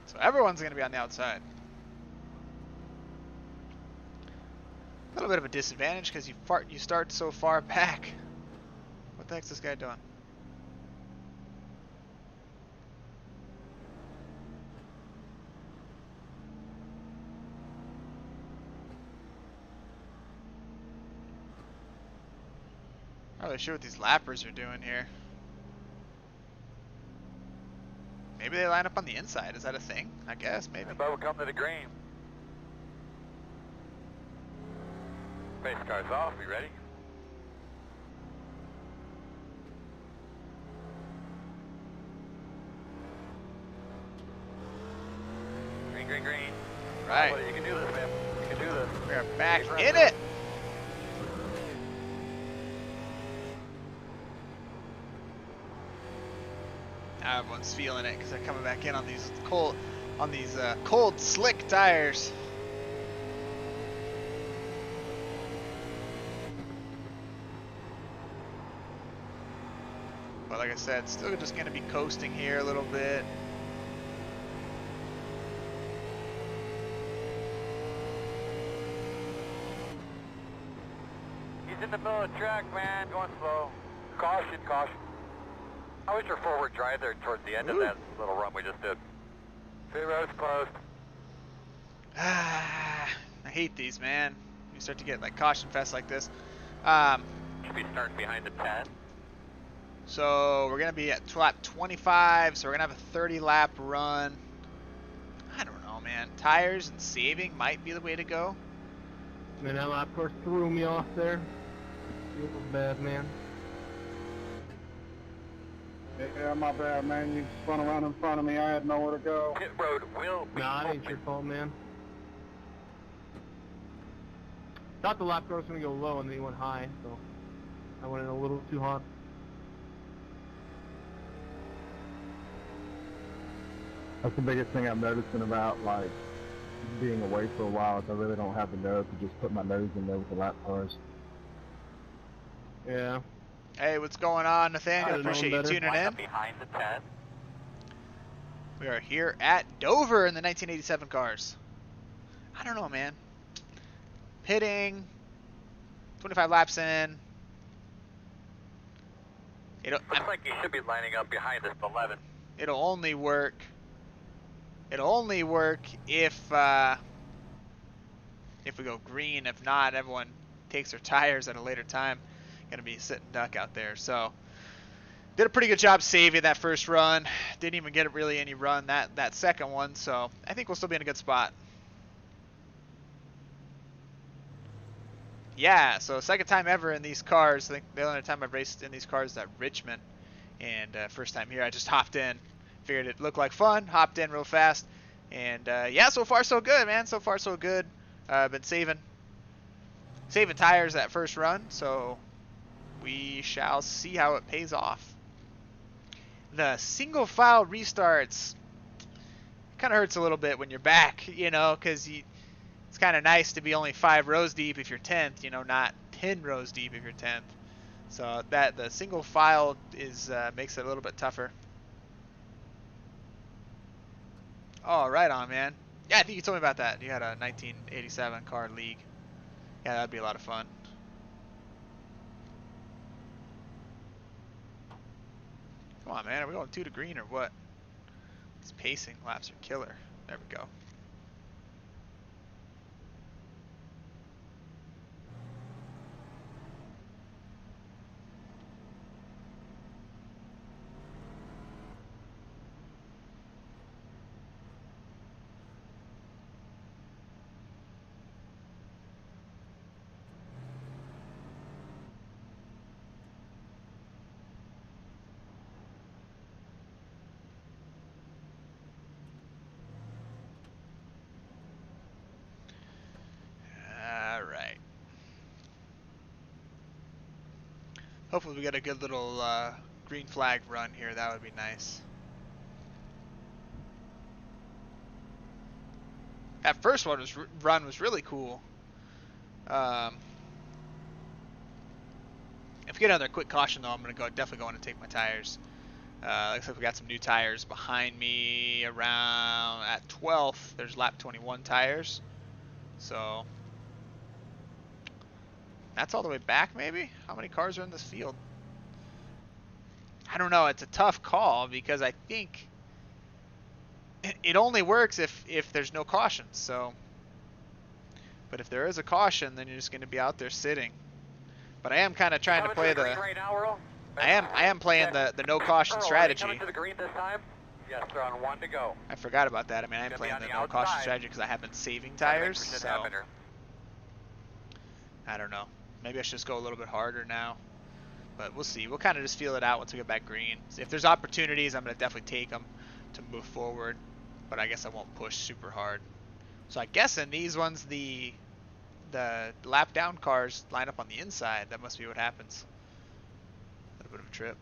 So everyone's going to be on the outside. A little bit of a disadvantage because you start so far back. What the heck's this guy doing? Not really sure what these lappers are doing here. Maybe they line up on the inside. Is that a thing? I guess, maybe. But we'll come to the green. Pace car's off. You ready? Green, green, green. Right. Oh, you can do this, man. You can do this. We are back in it. Now everyone's feeling it because they're coming back in on these cold, slick tires. But like I said, still just going to be coasting here a little bit. He's in the middle of the track, man. Going slow. Caution, caution. How was your forward drive there towards the end of that little run we just did? Pit road's closed. I hate these, man. You start to get like caution fest like this. Should be starting behind the 10. So we're gonna be at lap 25. So we're gonna have a 30 lap run. I don't know, man. Tires and saving might be the way to go. Man, that lap course threw me off there. Feels bad, man. Yeah, my bad, man. You spun around in front of me. I had nowhere to go. Pit road will be Nah, it ain't open. your fault, man. Thought the lap course was gonna go low and then he went high, so I went in a little too hot. That's the biggest thing I'm noticing about like being away for a while is I really don't have the nerve to just put my nose in there with the lap cars. Yeah. Hey, what's going on, Nathaniel? Could've known Appreciate you better. tuning Line in. up behind the 10. We are here at Dover in the 1987 cars. I don't know, man. Pitting, 25 laps in. Looks like you should be lining up behind this 11. It'll only work. It'll only work if we go green. If not, everyone takes their tires at a later time. Gonna be sitting duck out there. So did a pretty good job saving that first run. Didn't even get really any run that second one. So I think we'll still be in a good spot. Yeah, so second time ever in these cars. I think the only time I've raced in these cars is at Richmond. And first time here, I just hopped in. Figured it looked like fun. Hopped in real fast. And yeah, so far so good, man. So far so good. Been saving tires that first run. So We shall see how it pays off. The single file restarts kind of hurts a little bit when you're back, you know, because it's kind of nice to be only 5 rows deep if you're 10th, you know, not 10 rows deep if you're 10th. So that the single file is makes it a little bit tougher. Oh, right on, man. Yeah, I think you told me about that. You had a 1987 car league. Yeah, that'd be a lot of fun. Come on, man. Are we going 2 to green or what? These pacing laps are killer. There we go. Alright. Hopefully we get a good little green flag run here. That would be nice. That first one run was really cool. If we get another quick caution though, I'm gonna definitely going to take my tires. Looks like we got some new tires behind me around at 12th. There's lap 21 tires. So that's all the way back maybe? How many cars are in this field? I don't know. It's a tough call because I think it only works if there's no cautions. So, but if there is a caution, then you're just going to be out there sitting. But I am kind of trying to play the. Right now, Earl? I am playing the no caution strategy. Coming to the green this time? Yes, they're on 1 to go. I forgot about that. I mean, I am playing the no caution strategy because I have been saving tires. So I don't know. Maybe I should just go a little bit harder now. But we'll see. We'll kind of just feel it out once we get back green. So if there's opportunities, I'm going to definitely take them to move forward. But I guess I won't push super hard. So I guess in these ones, the lap down cars line up on the inside. That must be what happens. A little bit of a trip.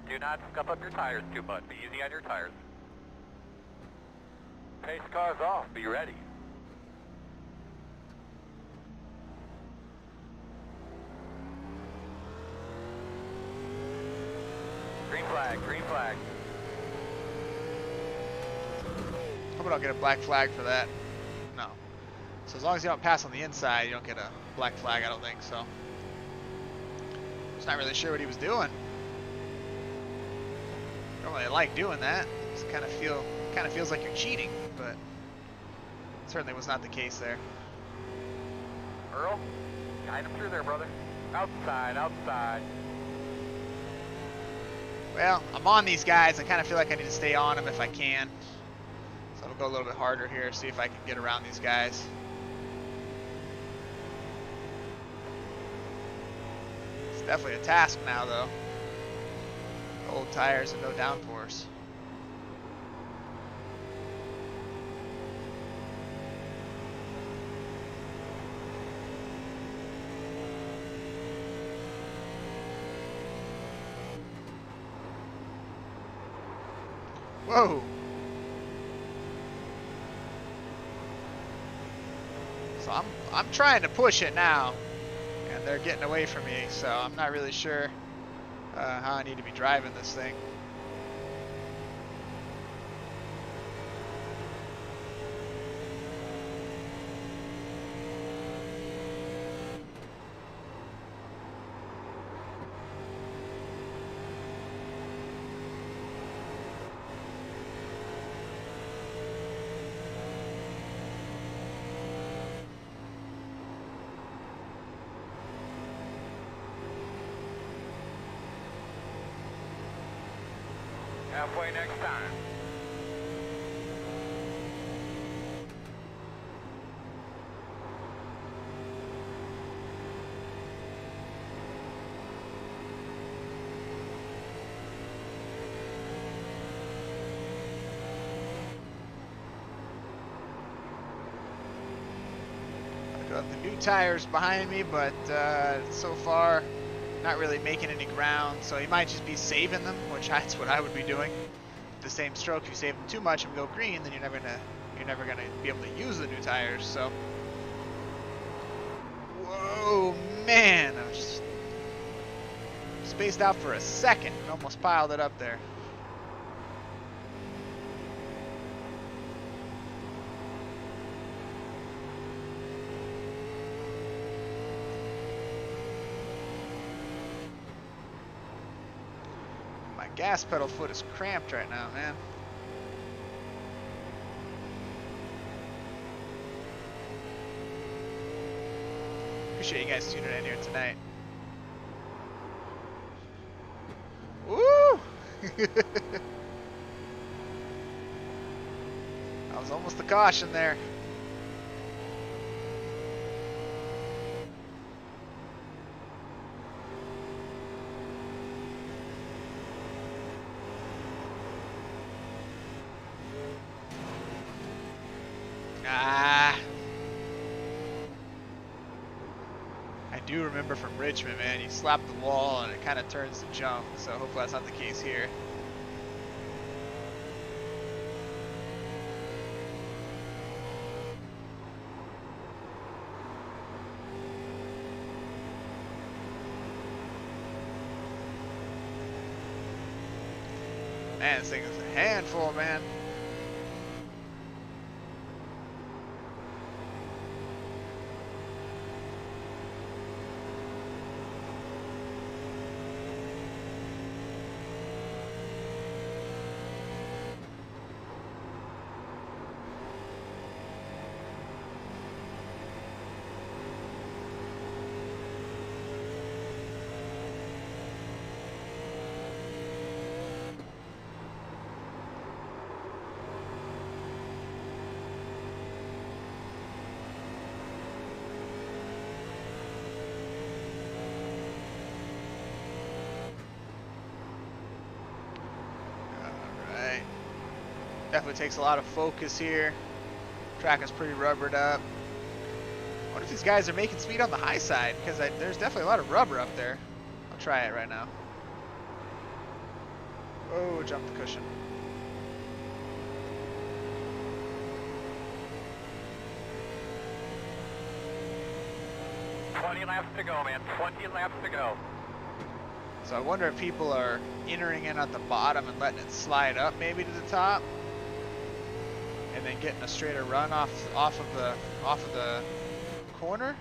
Do not scuff up your tires too much. Be easy on your tires. Pace cars off. Be ready. Green flag, green flag. Hope I don't get a black flag for that. No. So as long as you don't pass on the inside, you don't get a black flag, I don't think so. Just not really sure what he was doing. Don't really like doing that. It kind of feels like you're cheating, but certainly was not the case there. Earl, guide him through there, brother. Outside, outside. Well, I'm on these guys. I kind of feel like I need to stay on them if I can. So I'll go a little bit harder here, see if I can get around these guys. It's definitely a task now, though. Old tires and no downforce. Whoa! So I'm trying to push it now, and they're getting away from me. So I'm not really sure how I need to be driving this thing. Halfway next time. the new tires behind me, but so far not really making any ground. So he might just be saving them, which that's what I would be doing. The same stroke, if you save them too much and go green, then you're never gonna be able to use the new tires. So, whoa, man, I was just spaced out for a second and almost piled it up there. My gas pedal foot is cramped right now, man. Appreciate you guys tuning in here tonight. Woo! That was almost the caution there. I do remember from Richmond, man, you slap the wall and it kind of turns to jump, so hopefully that's not the case here. Man, this thing is a handful, man. Definitely takes a lot of focus here. Track is pretty rubbered up. What if these guys are making speed on the high side? Because there's definitely a lot of rubber up there. I'll try it right now. Oh, jump the cushion. Laps to go, man. 20 laps to go. So I wonder if people are entering in at the bottom and letting it slide up maybe to the top, and then getting a straighter run off of the corner.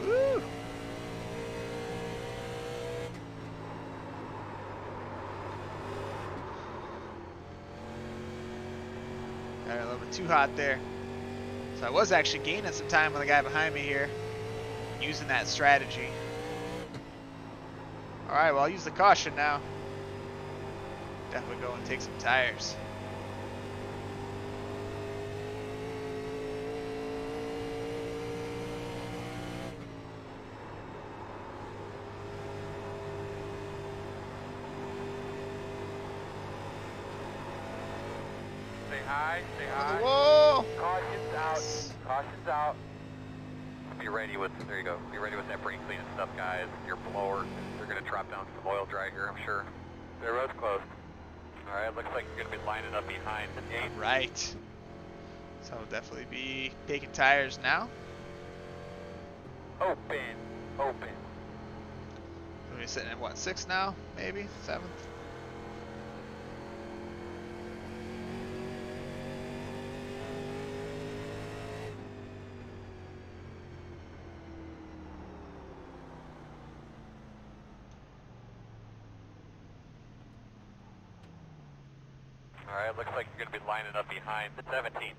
Woo! Got a little bit too hot there. So I was actually gaining some time with the guy behind me here, using that strategy. Alright, well, I'll use the caution now. Definitely go and take some tires. Say hi, say hi. Whoa! Caution's out, caution's out. Be ready with, there you go, be ready with that brake cleaning stuff, guys. Your blower, they're going to drop down some oil dry here, I'm sure. The road's closed. Alright, looks like you're going to be lining up behind the gate. Right. So I'll definitely be taking tires now. Open, open. We're sitting at what, 6th now? Maybe? 7th? Alright, looks like you're going to be lining up behind the 17.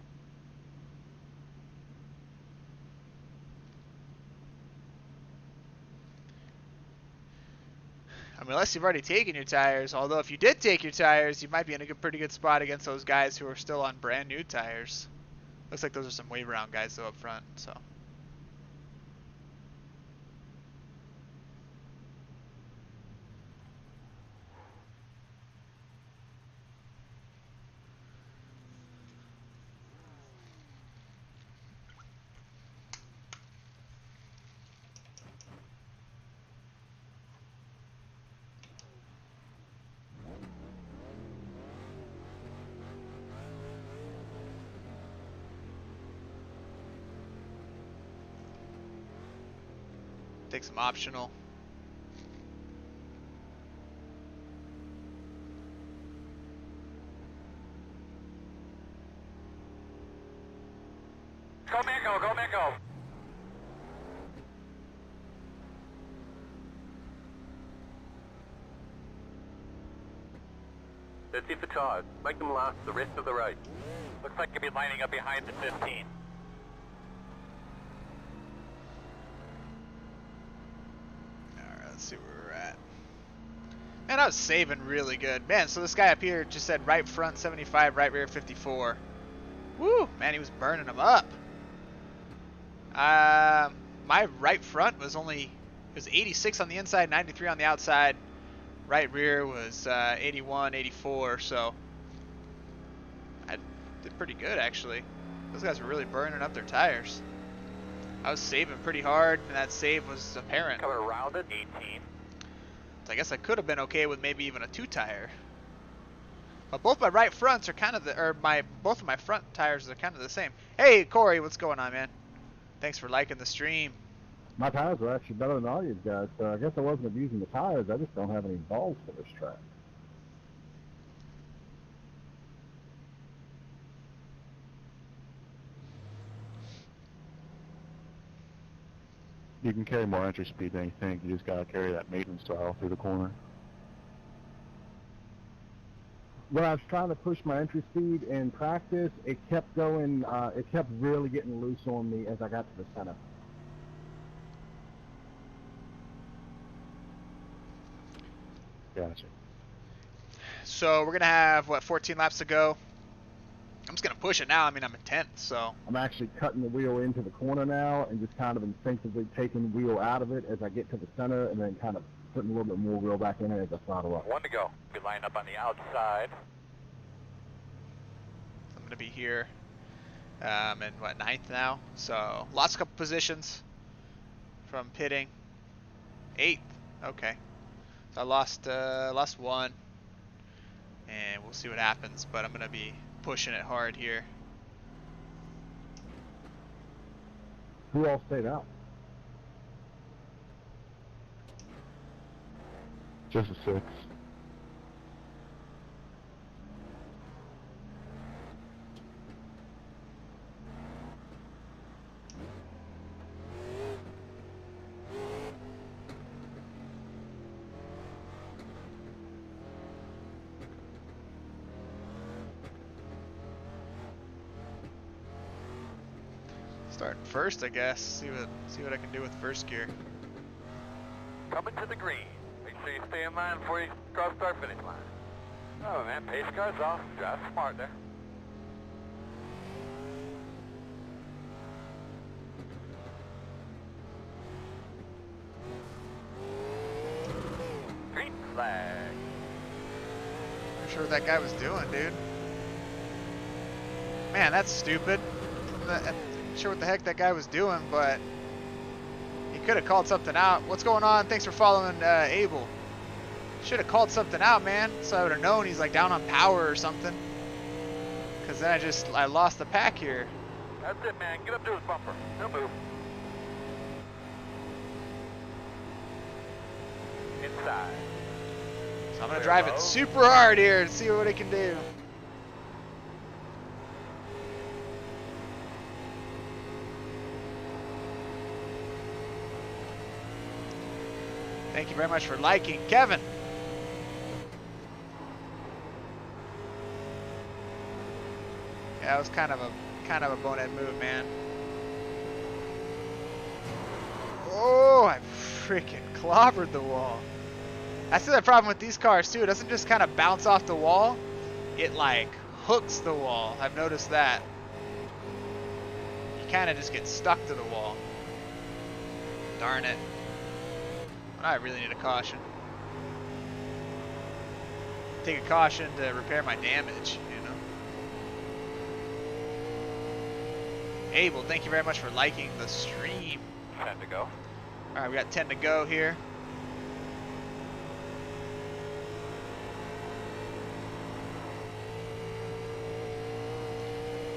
I mean, unless you've already taken your tires, although if you did take your tires, you might be in a pretty good spot against those guys who are still on brand new tires. Looks like those are some wave round guys though up front, so. Take some optional. Go Mingo, go Mingo. Let's hit the tires. Make them last the rest of the race. Looks like you'll be lining up behind the 15. Alright, let's see where we're at. Man, I was saving really good. Man, so this guy up here just said right front 75, right rear 54. Woo! Man, he was burning them up. My right front was only, it was 86 on the inside, 93 on the outside. Right rear was 81, 84, so I did pretty good actually. Those guys were really burning up their tires. I was saving pretty hard, and that save was apparent. Coming around it, 18. So I guess I could have been okay with maybe even a 2-tire. But both my right fronts are kind of the, or both of my front tires are kind of the same. Hey Corey, what's going on, man? Thanks for liking the stream. My tires were actually better than all you guys, so I guess I wasn't abusing the tires. I just don't have any balls for this track. You can carry more entry speed than you think. You just gotta carry that maiden style through the corner. When I was trying to push my entry speed in practice, it kept going, it kept really getting loose on me as I got to the center. Gotcha. So we're going to have, what, 14 laps to go? I'm just going to push it now. I mean, I'm in 10th, so. I'm actually cutting the wheel into the corner now and just kind of instinctively taking the wheel out of it as I get to the center and then kind of putting a little bit more wheel back in it as I throttle up. 1 to go. Be lined up on the outside. I'm going to be here in, what, 9th now? So lost a couple positions from pitting. 8th, okay. So I lost 1, and we'll see what happens, but I'm going to be pushing it hard here. Who all stayed out? Just a 6. Starting first, I guess. See what I can do with first gear. Coming to the green. Make sure you stay in line before you cross start finish line. Oh man, pace car's off. Drive smart there. Green flag. Not sure what that guy was doing, dude. Man, that's stupid. I'm not sure what the heck that guy was doing, but he could have called something out. What's going on? Thanks for following, Abel. Should have called something out, man, so I would have known he's like down on power or something. Cause then I lost the pack here. That's it, man. Get up to his bumper. He'll move. Inside. So I'm gonna drive it super hard here and see what it can do. Thank you very much for liking, Kevin. Yeah, that was kind of a bonehead move, man. Oh, I freaking clobbered the wall. That's the problem with these cars too. It doesn't just kind of bounce off the wall. It like hooks the wall. I've noticed that. You kind of just get stuck to the wall. Darn it. I really need a caution. Take a caution to repair my damage, you know. Abel, thank you very much for liking the stream. 10 to go. Alright, we got 10 to go here.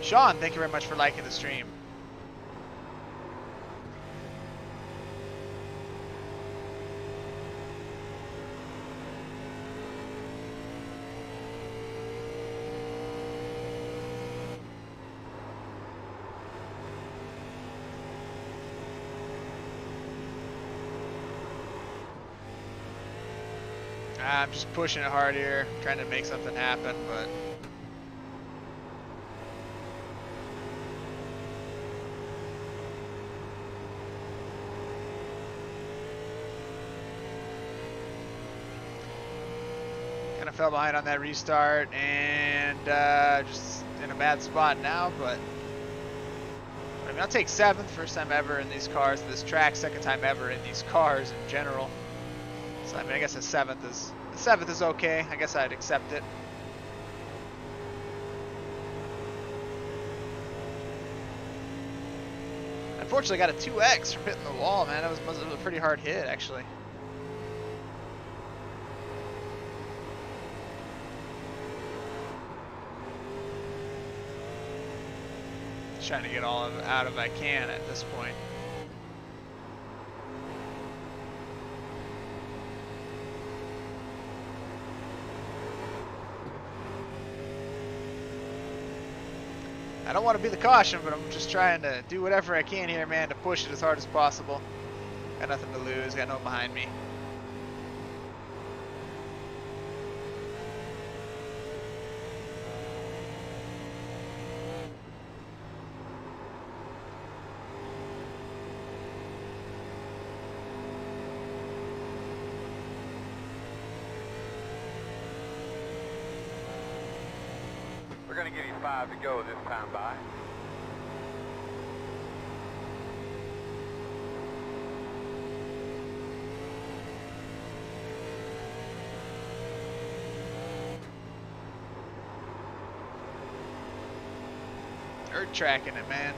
Sean, thank you very much for liking the stream. I'm just pushing it hard here, trying to make something happen, but kind of fell behind on that restart and just in a bad spot now, but I mean, I'll take 7th, first time ever in these cars, this track, 2nd time ever in these cars in general. So I mean, I guess a 7th is okay. I guess I'd accept it. Unfortunately, I got a 2X from hitting the wall, man. It was a pretty hard hit, actually. Just trying to get all of it out if I can at this point. I don't want to be the caution, but I'm just trying to do whatever I can here, man, to push it as hard as possible. Got nothing to lose, got no one behind me. We're going to give you 5 to go this time by. Dirt tracking it, man.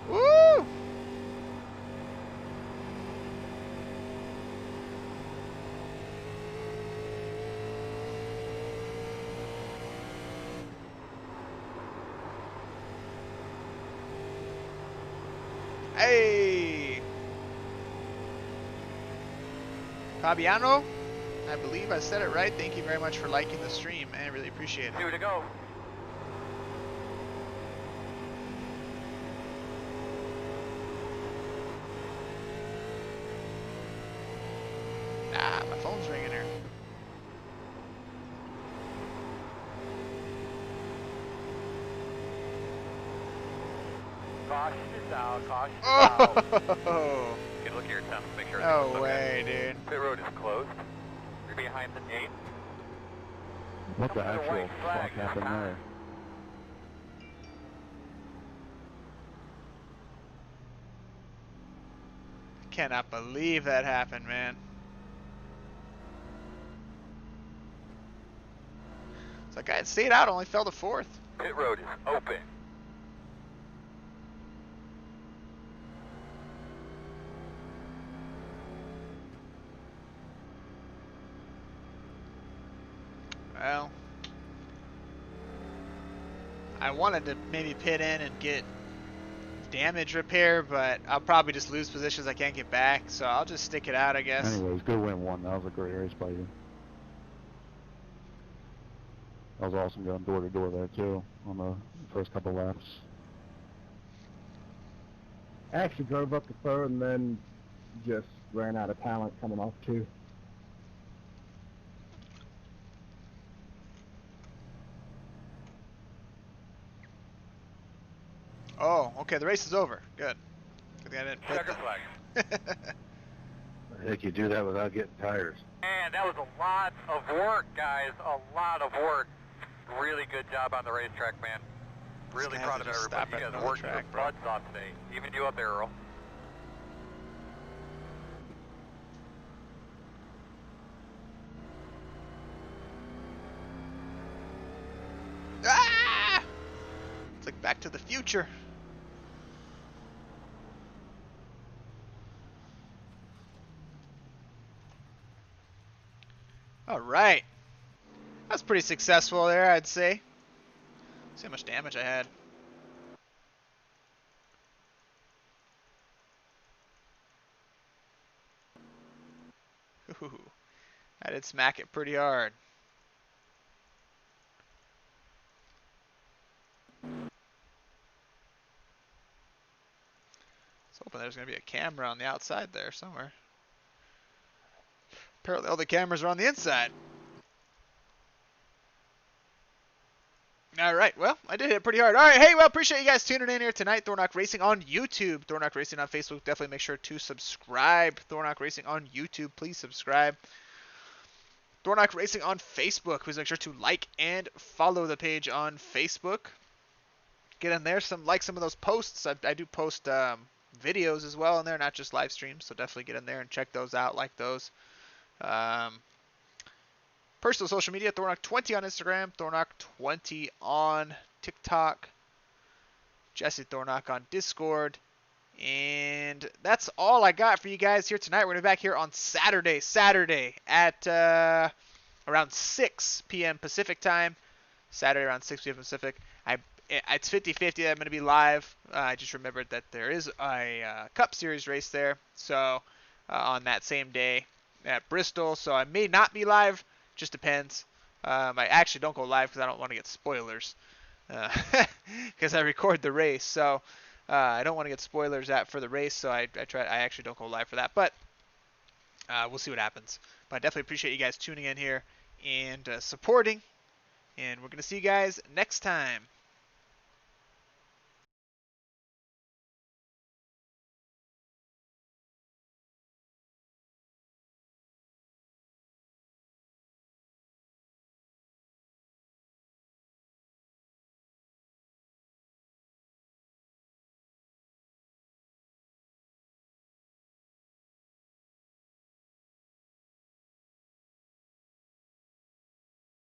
Woo! Hey! Fabiano, I believe I said it right. Thank you very much for liking the stream, man. I really appreciate it. 2 to go. Ah, my phone's ringing here. Caution is out, caution is out. Oh! You can look at your temps, make sure No everything's way, okay. dude. Pit road is closed. You're behind the gate. What the Come with a actual white flag fuck this happened time. there? Cannot believe that happened, man. It's like I had stayed out, only fell to 4th. Pit road is open. Well, I wanted to maybe pit in and get damage repair, but I'll probably just lose positions I can't get back, so I'll just stick it out, I guess. Anyways, good win one. That was a great race by you. That was awesome going door to door there too on the first couple laps. I actually drove up the third and then just ran out of talent coming off 2. Oh, okay, the race is over. Good. Good thing I didn't pit Checker then. flag. Heck, you do that without getting tires. Man, that was a lot of work, guys. A lot of work. Really good job on the racetrack, man. Really guys proud are of just everybody. stopping You at guys no worked your track, bro. butts off today. Even you up there, Earl. Ah! It's like Back to the Future. All right. That's pretty successful there, I'd say. See how much damage I had. Ooh, I did smack it pretty hard. I was hoping there's going to be a camera on the outside there somewhere. Apparently all the cameras are on the inside. All right, well, I did hit it pretty hard. All right, hey, well, appreciate you guys tuning in here tonight. Thornock Racing on YouTube. Thornock Racing on Facebook. Definitely make sure to subscribe. Thornock Racing on YouTube. Please subscribe. Thornock Racing on Facebook. Please make sure to like and follow the page on Facebook. Get in there, like some of those posts. I do post videos as well in there, not just live streams. So definitely get in there and check those out, like those. Personal social media, Thornock20 on Instagram, Thornock20 on TikTok, Jesse Thornock on Discord. And that's all I got for you guys here tonight. We're going to be back here on Saturday at around 6 p.m. Pacific time. Saturday around 6 p.m. Pacific. It's 50-50 that I'm going to be live. I just remembered that there is a Cup Series race there. So on that same day at Bristol. So I may not be live. Just depends. I actually don't go live because I don't want to get spoilers. Because I record the race. So I don't want to get spoilers for the race. So I actually don't go live for that. But we'll see what happens. But I definitely appreciate you guys tuning in here and supporting. And we're going to see you guys next time.